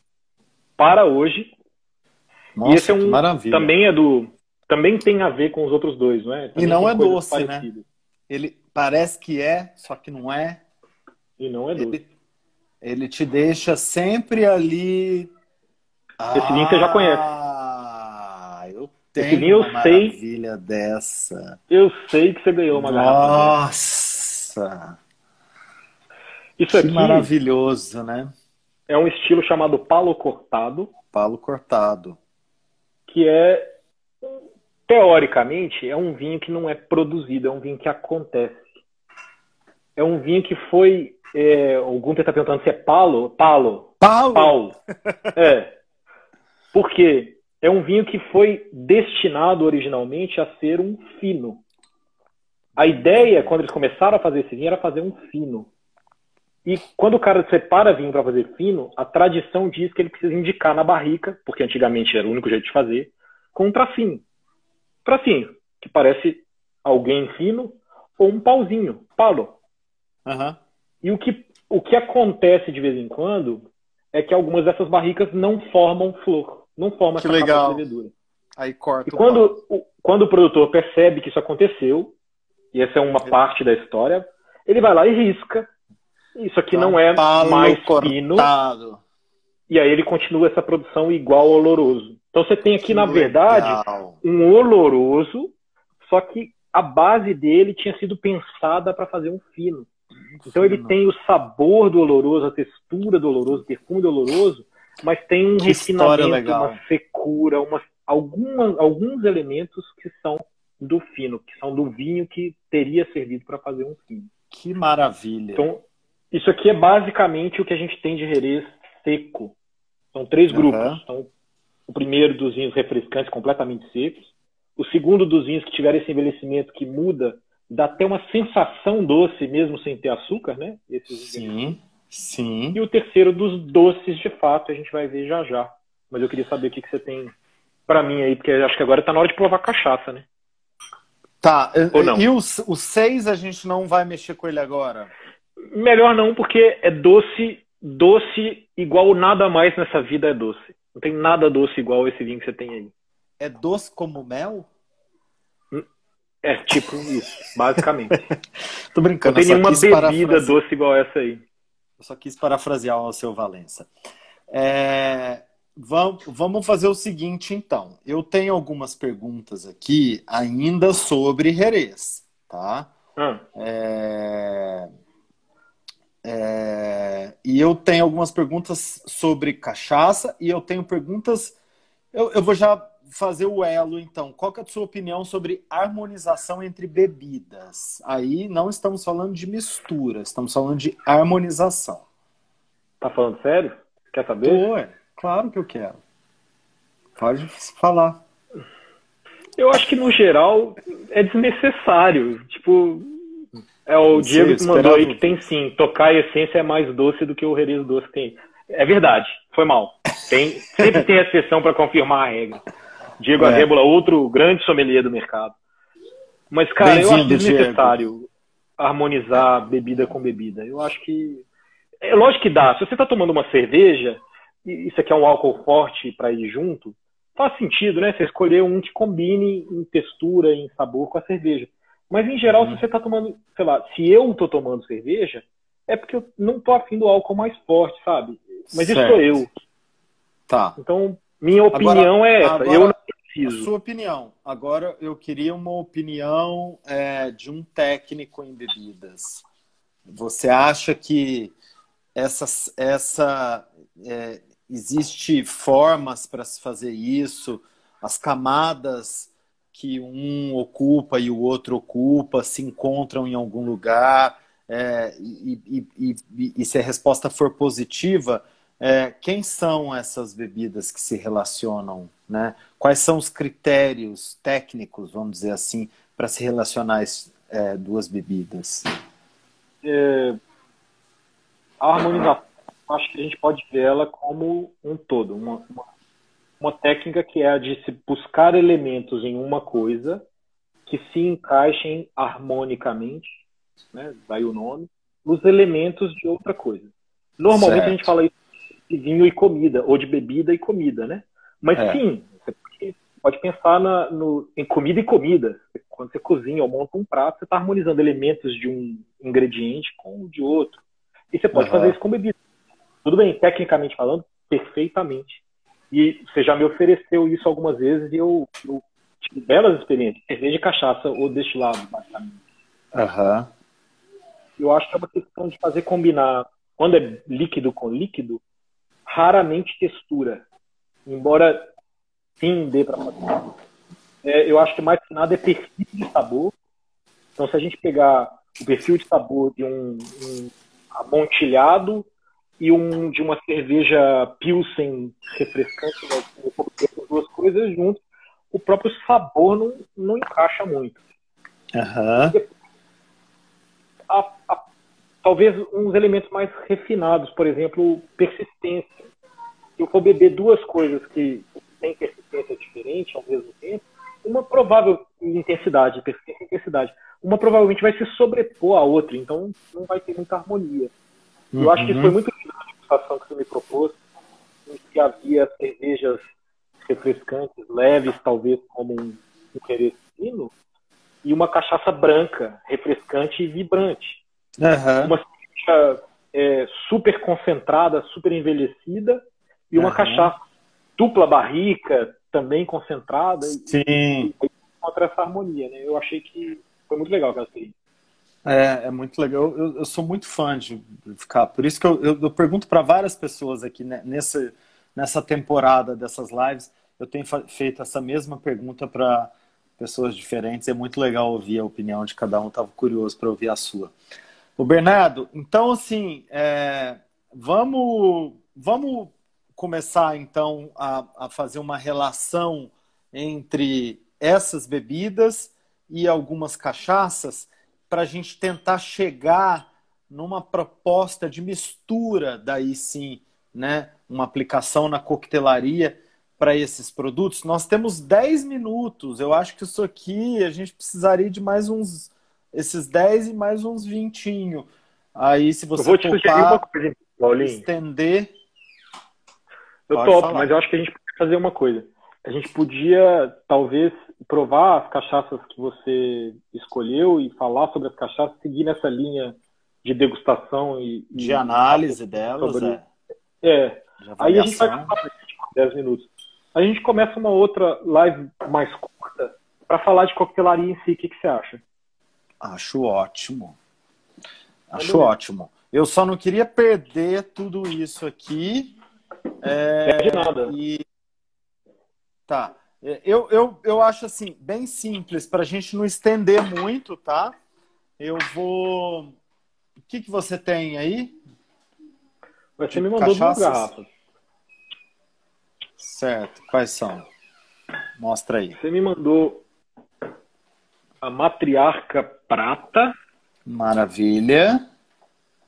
para hoje. Nossa, e esse é maravilha. Também tem a ver com os outros dois, não é? Também e não é doce, parecidas. Né? Ele parece que é, só que não é. E não é doce. Ele te deixa sempre ali. Esse vinho você já conhece. Eu tenho uma maravilha dessa. Eu sei que você ganhou uma garrafa. Nossa! Isso aqui maravilhoso, né? É um estilo chamado palo cortado. Palo cortado. Que é, teoricamente, é um vinho que não é produzido, é um vinho que acontece. É um vinho que foi... o Gunther está perguntando se é palo. Palo. Por quê? É um vinho que foi destinado originalmente a ser um fino. A ideia, quando eles começaram a fazer esse vinho, era fazer um fino. E quando o cara separa vinho para fazer fino, a tradição diz que ele precisa indicar na barrica, porque antigamente era o único jeito de fazer, com um tracinho. Tracinho, que parece alguém fino, ou um pauzinho, palo. E o que acontece de vez em quando é que algumas dessas barricas não formam flor. Não forma essa capa de levedura. Aí corta. E quando o produtor percebe que isso aconteceu, e essa é uma parte da história, ele vai lá e risca. Isso aqui não é mais fino. E aí ele continua essa produção igual ao oloroso. Então você tem aqui, na verdade, um oloroso, só que a base dele tinha sido pensada para fazer um fino. Então ele tem o sabor do oloroso, a textura do oloroso, o perfume do oloroso, mas tem um refinamento, uma secura, alguns elementos que são do fino, que são do vinho que teria servido para fazer um fino. Que maravilha! Então, isso aqui é basicamente o que a gente tem de Jerez seco. São 3 grupos. Então, o primeiro dos vinhos refrescantes, completamente secos. O segundo dos vinhos que tiveram esse envelhecimento que muda, dá até uma sensação doce mesmo sem ter açúcar, né? Sim. E o terceiro dos doces, de fato, a gente vai ver já já. Mas eu queria saber o que você tem para mim aí, porque acho que agora tá na hora de provar cachaça, né? Tá. Ou não? E o 6 a gente não vai mexer com ele agora? Melhor não, porque é doce igual nada mais nessa vida é doce. Não tem nada doce igual esse vinho que você tem aí. É doce como mel? É, tipo isso, basicamente. Tô brincando. Não tem nenhuma bebida doce igual essa aí. Eu só quis parafrasear o seu Valença. Vamos fazer o seguinte, então. Eu tenho algumas perguntas aqui ainda sobre Jerez, tá? E eu tenho algumas perguntas sobre cachaça e eu tenho perguntas... Eu vou já fazer o elo, então. Qual que é a sua opinião sobre harmonização entre bebidas? Aí não estamos falando de mistura, estamos falando de harmonização. Tá falando sério? Quer saber? Claro que eu quero. Pode falar. Eu acho que, no geral, é desnecessário. Tipo, o Diego que mandou aí que tem sim. Tocar a essência é mais doce do que o Jerez doce tem. É verdade. Foi mal. Sempre tem exceção para confirmar a regra. Diego Arrebola, outro grande sommelier do mercado. Mas, cara, eu acho desnecessário harmonizar bebida com bebida. Eu acho que... É lógico que dá. Se você está tomando uma cerveja, isso aqui é um álcool forte para ir junto, faz sentido, né? Você escolher um que combine em textura, em sabor com a cerveja. Mas, em geral, se você está tomando, sei lá, se eu estou tomando cerveja, é porque eu não estou afim do álcool mais forte, sabe? Mas isso sou eu. Tá. Então, minha opinião é essa. Agora, eu não preciso. A sua opinião. Agora, eu queria uma opinião de um técnico em bebidas. Você acha que existe formas para se fazer isso? As camadas que um ocupa e o outro ocupa se encontram em algum lugar? E se a resposta for positiva, quem são essas bebidas que se relacionam, né? Quais são os critérios técnicos, vamos dizer assim, para se relacionar duas bebidas? A harmonização, acho que a gente pode ver ela como um todo. Uma técnica que é a de se buscar elementos em uma coisa que se encaixem harmonicamente, né, daí o nome, nos elementos de outra coisa. Normalmente a gente fala isso de vinho e comida, ou de bebida e comida, né? Mas sim, você pode pensar em comida e comida. Quando você cozinha ou monta um prato, você está harmonizando elementos de um ingrediente com o de outro. E você pode fazer isso com bebida. Tudo bem, tecnicamente falando, perfeitamente. E você já me ofereceu isso algumas vezes e eu tive belas experiências. Cerveja, cachaça ou destilado, basicamente. Eu acho que é uma questão de fazer combinar. Quando é líquido com líquido, raramente textura. Embora sim dê para fazer. Eu acho que mais que nada é perfil de sabor. Então, se a gente pegar o perfil de sabor de um amontilhado e de uma cerveja Pilsen refrescante, né, as duas coisas juntas, o próprio sabor não encaixa muito. Talvez uns elementos mais refinados, por exemplo, persistência. Se eu for beber duas coisas que têm persistência diferente ao mesmo tempo, uma provável intensidade, persistência e intensidade, uma provavelmente vai se sobrepor à outra, então não vai ter muita harmonia. Eu acho que isso foi muito legal na degustação que você me propôs, em que havia cervejas refrescantes, leves, talvez como um querosino, e uma cachaça branca, refrescante e vibrante. Uma cerveja super concentrada, super envelhecida, e uma cachaça dupla barrica, também concentrada. Sim. E contra essa harmonia, né? Eu achei que foi muito legal aquela experiência. É muito legal. Eu sou muito fã de ficar. Por isso que eu pergunto para várias pessoas aqui, né, nessa temporada dessas lives. Eu tenho feito essa mesma pergunta para pessoas diferentes. É muito legal ouvir a opinião de cada um. Estava curioso para ouvir a sua. O Bernardo, então assim, vamos começar então a fazer uma relação entre essas bebidas e algumas cachaças, para a gente tentar chegar numa proposta de mistura, daí sim, né? Uma aplicação na coquetelaria para esses produtos. Nós temos 10 minutos. Eu acho que isso aqui a gente precisaria de mais esses 10 e mais uns 20. Aí, se você eu vou te sugerir uma coisa, Paulinho. Estender... Eu topo, mas eu acho que a gente podia fazer uma coisa. A gente podia, talvez, provar as cachaças que você escolheu e falar sobre as cachaças, seguir nessa linha de degustação de análise delas. Sobre... Aí a gente vai passar 10 minutos. A gente começa uma outra live mais curta para falar de coquetelaria em si. O que você acha? Acho ótimo. Acho ótimo. Eu só não queria perder tudo isso aqui. De nada. Tá. Eu acho assim, bem simples, para a gente não estender muito, tá? Eu vou... O que você tem aí? Você me mandou 2 garrafas. Certo. Quais são? Mostra aí. Você me mandou a Matriarca Prata. Maravilha.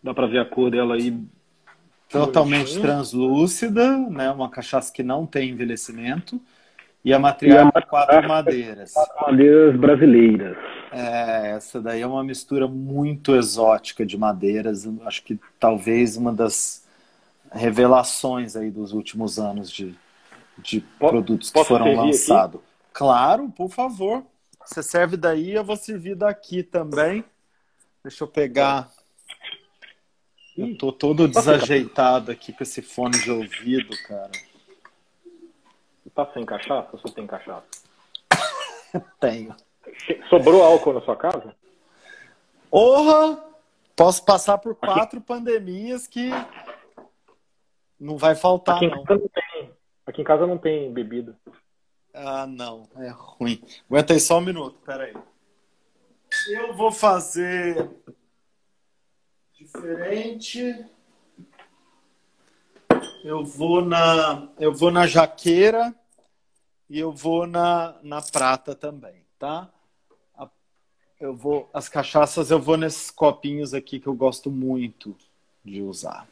Dá para ver a cor dela aí. Totalmente translúcida, né? Uma cachaça que não tem envelhecimento. E a Matriarca 4 madeiras. 4 madeiras brasileiras. Essa daí é uma mistura muito exótica de madeiras. Acho que talvez uma das revelações aí dos últimos anos de produtos que Posso foram servir lançados. Claro, por favor. Você serve daí, eu vou servir daqui também. Deixa eu pegar. Eu tô todo desajeitado aqui com esse fone de ouvido, cara. Você tá sem cachaça ou você tem cachaça? Tenho. Sobrou álcool na sua casa? Porra! Posso passar por 4 pandemias que não vai faltar, não. Aqui em casa não tem bebida. Ah, não. É ruim. Aguenta aí só um minuto. Pera aí. Eu vou fazer diferente. Eu vou na jaqueira e eu vou na prata também, tá? As cachaças eu vou nesses copinhos aqui que eu gosto muito de usar.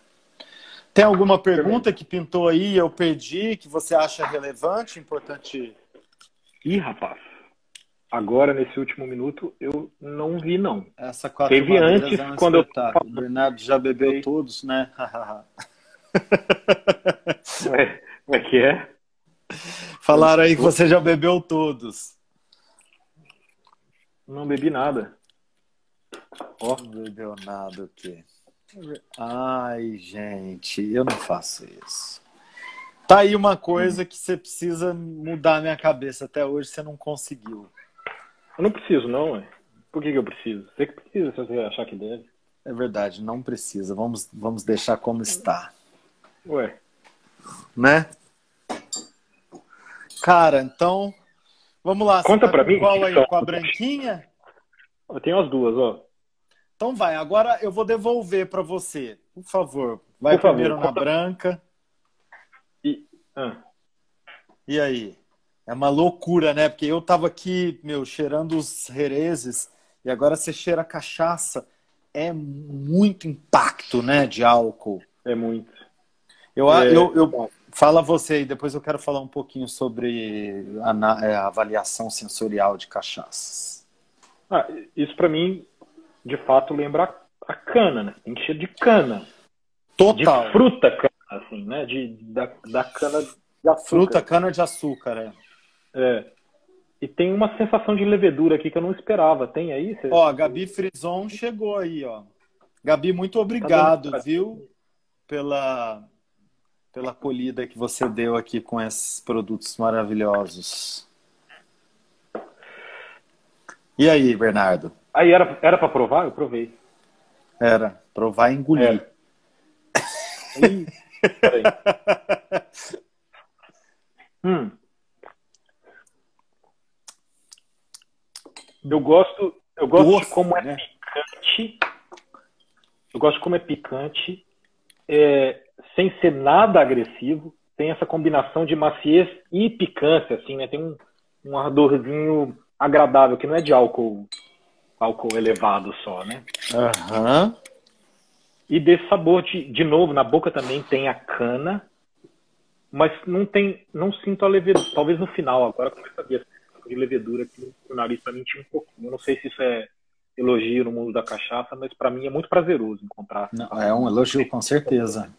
Tem alguma pergunta que pintou aí, eu perdi, que você acha relevante, importante? Ih, rapaz. Agora, nesse último minuto, eu não vi, não. Essa quatro Teve antes, é um quando espetáculo. O Bernardo já bebeu todos, né? Como é que é? Falaram aí que você já bebeu todos. Não bebi nada. Ó. Não bebeu nada o quê? Ai, gente, eu não faço isso. Tá aí uma coisa que você precisa mudar a minha cabeça. Até hoje você não conseguiu. Eu não preciso, não, ué. Por que eu preciso? Você que precisa, se você achar que deve. É verdade, não precisa. Vamos deixar como está. Ué. Né? Cara, então... Vamos lá. Conta você tá pra com mim. qual aí? Com a branquinha? Eu tenho as duas, ó. Então vai. Agora eu vou devolver pra você. Por favor. Vai primeiro na branca. E aí? É uma loucura, né? Porque eu tava aqui, cheirando os herezes e agora você cheira a cachaça. É muito impacto, né, de álcool. É muito. Fala você aí, depois eu quero falar um pouquinho sobre a avaliação sensorial de cachaças. Isso pra mim, de fato, lembra a cana, né? Tem cheiro de cana. Total. De fruta cana, assim, né? Da cana de açúcar. Fruta, cana de açúcar, é. E tem uma sensação de levedura aqui que eu não esperava. Tem aí? Ó, a Gabi Frison chegou aí, ó. Gabi, muito obrigado, viu? Pela acolhida que você deu aqui com esses produtos maravilhosos. E aí, Bernardo? Aí era pra provar? Eu provei. Era. Provar e engolir. Peraí. Eu gosto de como é picante. Eu gosto de como é picante, sem ser nada agressivo. Tem essa combinação de maciez e picância, assim, né? Tem um ardorzinho agradável, que não é de álcool elevado só, né? Aham. E desse sabor, de novo, na boca também tem a cana, mas não sinto a levedura. Talvez no final, agora começa a ver de levedura que no nariz pra mim tinha um pouquinho. Eu não sei se isso é elogio no mundo da cachaça, mas pra mim é muito prazeroso encontrar. Não, é um elogio, com certeza.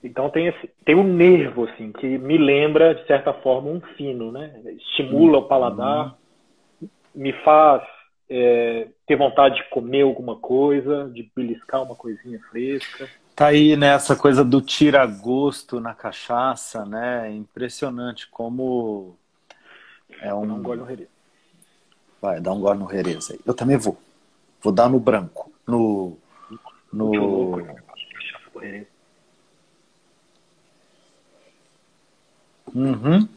Então tem um nervo, assim, que me lembra, de certa forma, um fino, né? Estimula o paladar, me faz ter vontade de comer alguma coisa, de beliscar uma coisinha fresca. Tá aí, né, essa coisa do tira-gosto na cachaça, né? Impressionante como é um... Dá um gole no herês. Vai, dá um gole no herês aí. Eu também vou. Vou dar no branco. No... Uhum.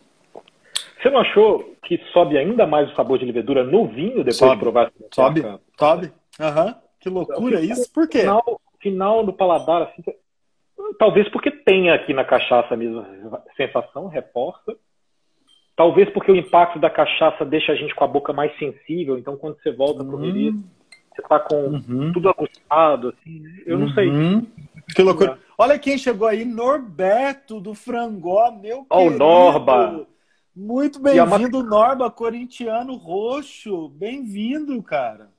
Você não achou que sobe ainda mais o sabor de levedura no vinho depois de provar? Sobe. Aham. Que loucura isso. Por quê? Final do paladar, assim, talvez porque tem aqui na cachaça a mesma sensação, reforça. Talvez porque o impacto da cachaça deixa a gente com a boca mais sensível, então quando você volta pro herês, você tá com tudo aguçado, assim, eu não sei. Que loucura. Olha quem chegou aí, Norberto do Frangó, meu querido. Ó, o Norba. Muito bem-vindo, Norba, corintiano roxo. Bem-vindo, cara.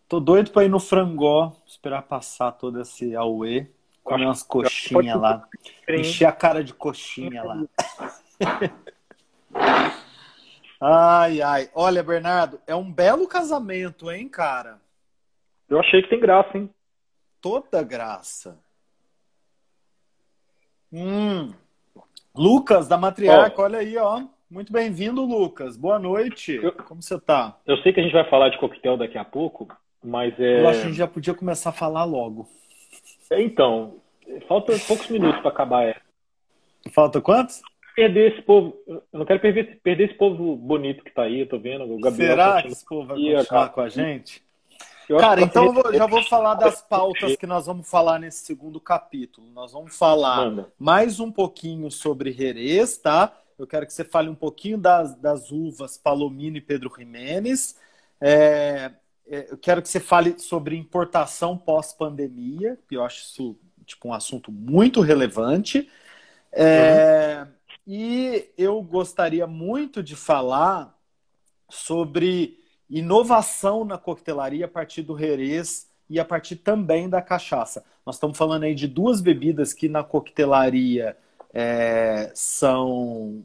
Tô doido pra ir no Frangó, esperar passar todo esse auê, Eu comer acho umas que pode coxinhas ser lá, diferente. encher a cara de coxinha lá. Ai, ai. Olha, Bernardo, é um belo casamento, hein, cara? Eu achei que tem graça, hein? Toda graça. Hum. Lucas, da Matriarca, Ó, olha aí, ó. Muito bem-vindo, Lucas. Boa noite. eu, Como você tá? eu sei que a gente vai falar de coquetel daqui a pouco, mas Eu acho que a gente já podia começar a falar logo. então, falta poucos minutos para acabar. Falta quantos? Perder esse povo, eu não quero perder esse povo bonito que tá aí, eu tô vendo, o Gabriel Será que continua esse povo vai aqui, a continuar Carla com a aqui. gente? Eu acho que Cara, para se então receber, já vou falar das pautas jeito, que nós vamos falar nesse segundo capítulo. Nós vamos falar manda. mais um pouquinho sobre Jerez, tá? Eu quero que você fale um pouquinho das uvas Palomino e Pedro Ximénez. É, eu quero que você fale sobre importação pós-pandemia, que eu acho isso tipo, um assunto muito relevante. Uhum. É, e eu gostaria muito de falar sobre inovação na coquetelaria a partir do Jerez e a partir também da cachaça. Nós estamos falando aí de duas bebidas que na coquetelaria são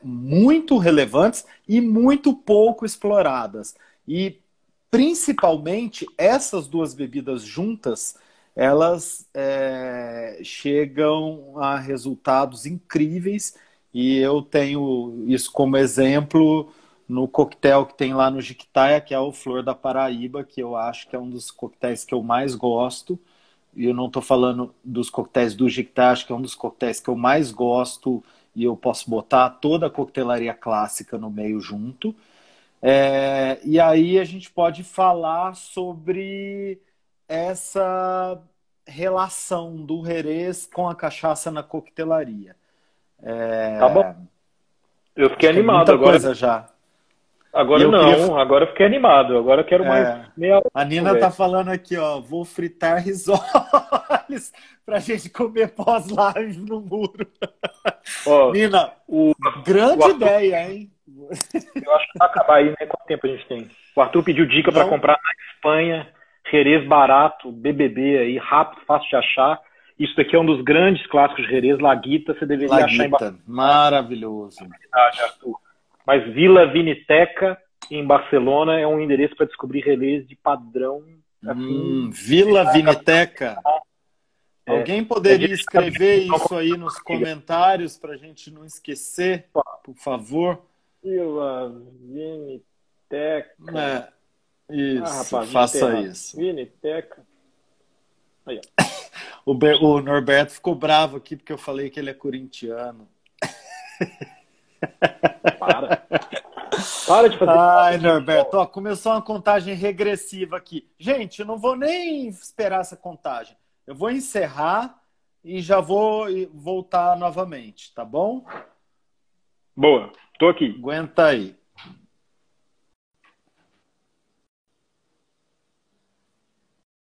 muito relevantes e muito pouco exploradas. E principalmente essas duas bebidas juntas, elas chegam a resultados incríveis e eu tenho isso como exemplo no coquetel que tem lá no Jiquitaia, que é o Flor da Paraíba, que eu acho que é um dos coquetéis que eu mais gosto. E eu não estou falando dos coquetéis do Jiquitaia, acho que é um dos coquetéis que eu mais gosto e eu posso botar toda a coquetelaria clássica no meio junto. E aí a gente pode falar sobre essa relação do Jerez com a cachaça na coquetelaria. Tá bom. Eu fiquei Acho que é animado muita agora. coisa já. E Agora eu queria não, agora eu fiquei animado. Agora eu quero mais meia hora A de Nina tá conversa. falando aqui, ó, vou fritar risoles pra gente comer pós-live no muro. Ó, Nina, o, o grande Arthur, ideia, hein? eu acho que vai acabar aí, né? Quanto tempo a gente tem? O Arthur pediu dica para Não, comprar na Espanha, Jerez barato, BBB aí, rápido, fácil de achar. Isso daqui é um dos grandes clássicos de Jerez, Laguita, você deveria achar em Laguita, maravilhoso. Barcelona, Arthur. Mas Vila Viniteca, em Barcelona, é um endereço para descobrir Jerez de padrão, assim, Vila Viniteca. é, Alguém é poderia de escrever isso aí nos comentários pra gente não esquecer, por favor? Vila Viniteca. É, Ah, isso, rapaz, digitei faça errado. isso. Viniteca. Aí, ó. O Norberto ficou bravo aqui porque eu falei que ele é corintiano. Para. Para de fazer Ai, isso. Norberto, ó, começou uma contagem regressiva aqui. Gente, eu não vou nem esperar essa contagem. Eu vou encerrar e já vou voltar novamente, tá bom? Boa, tô aqui. Aguenta aí.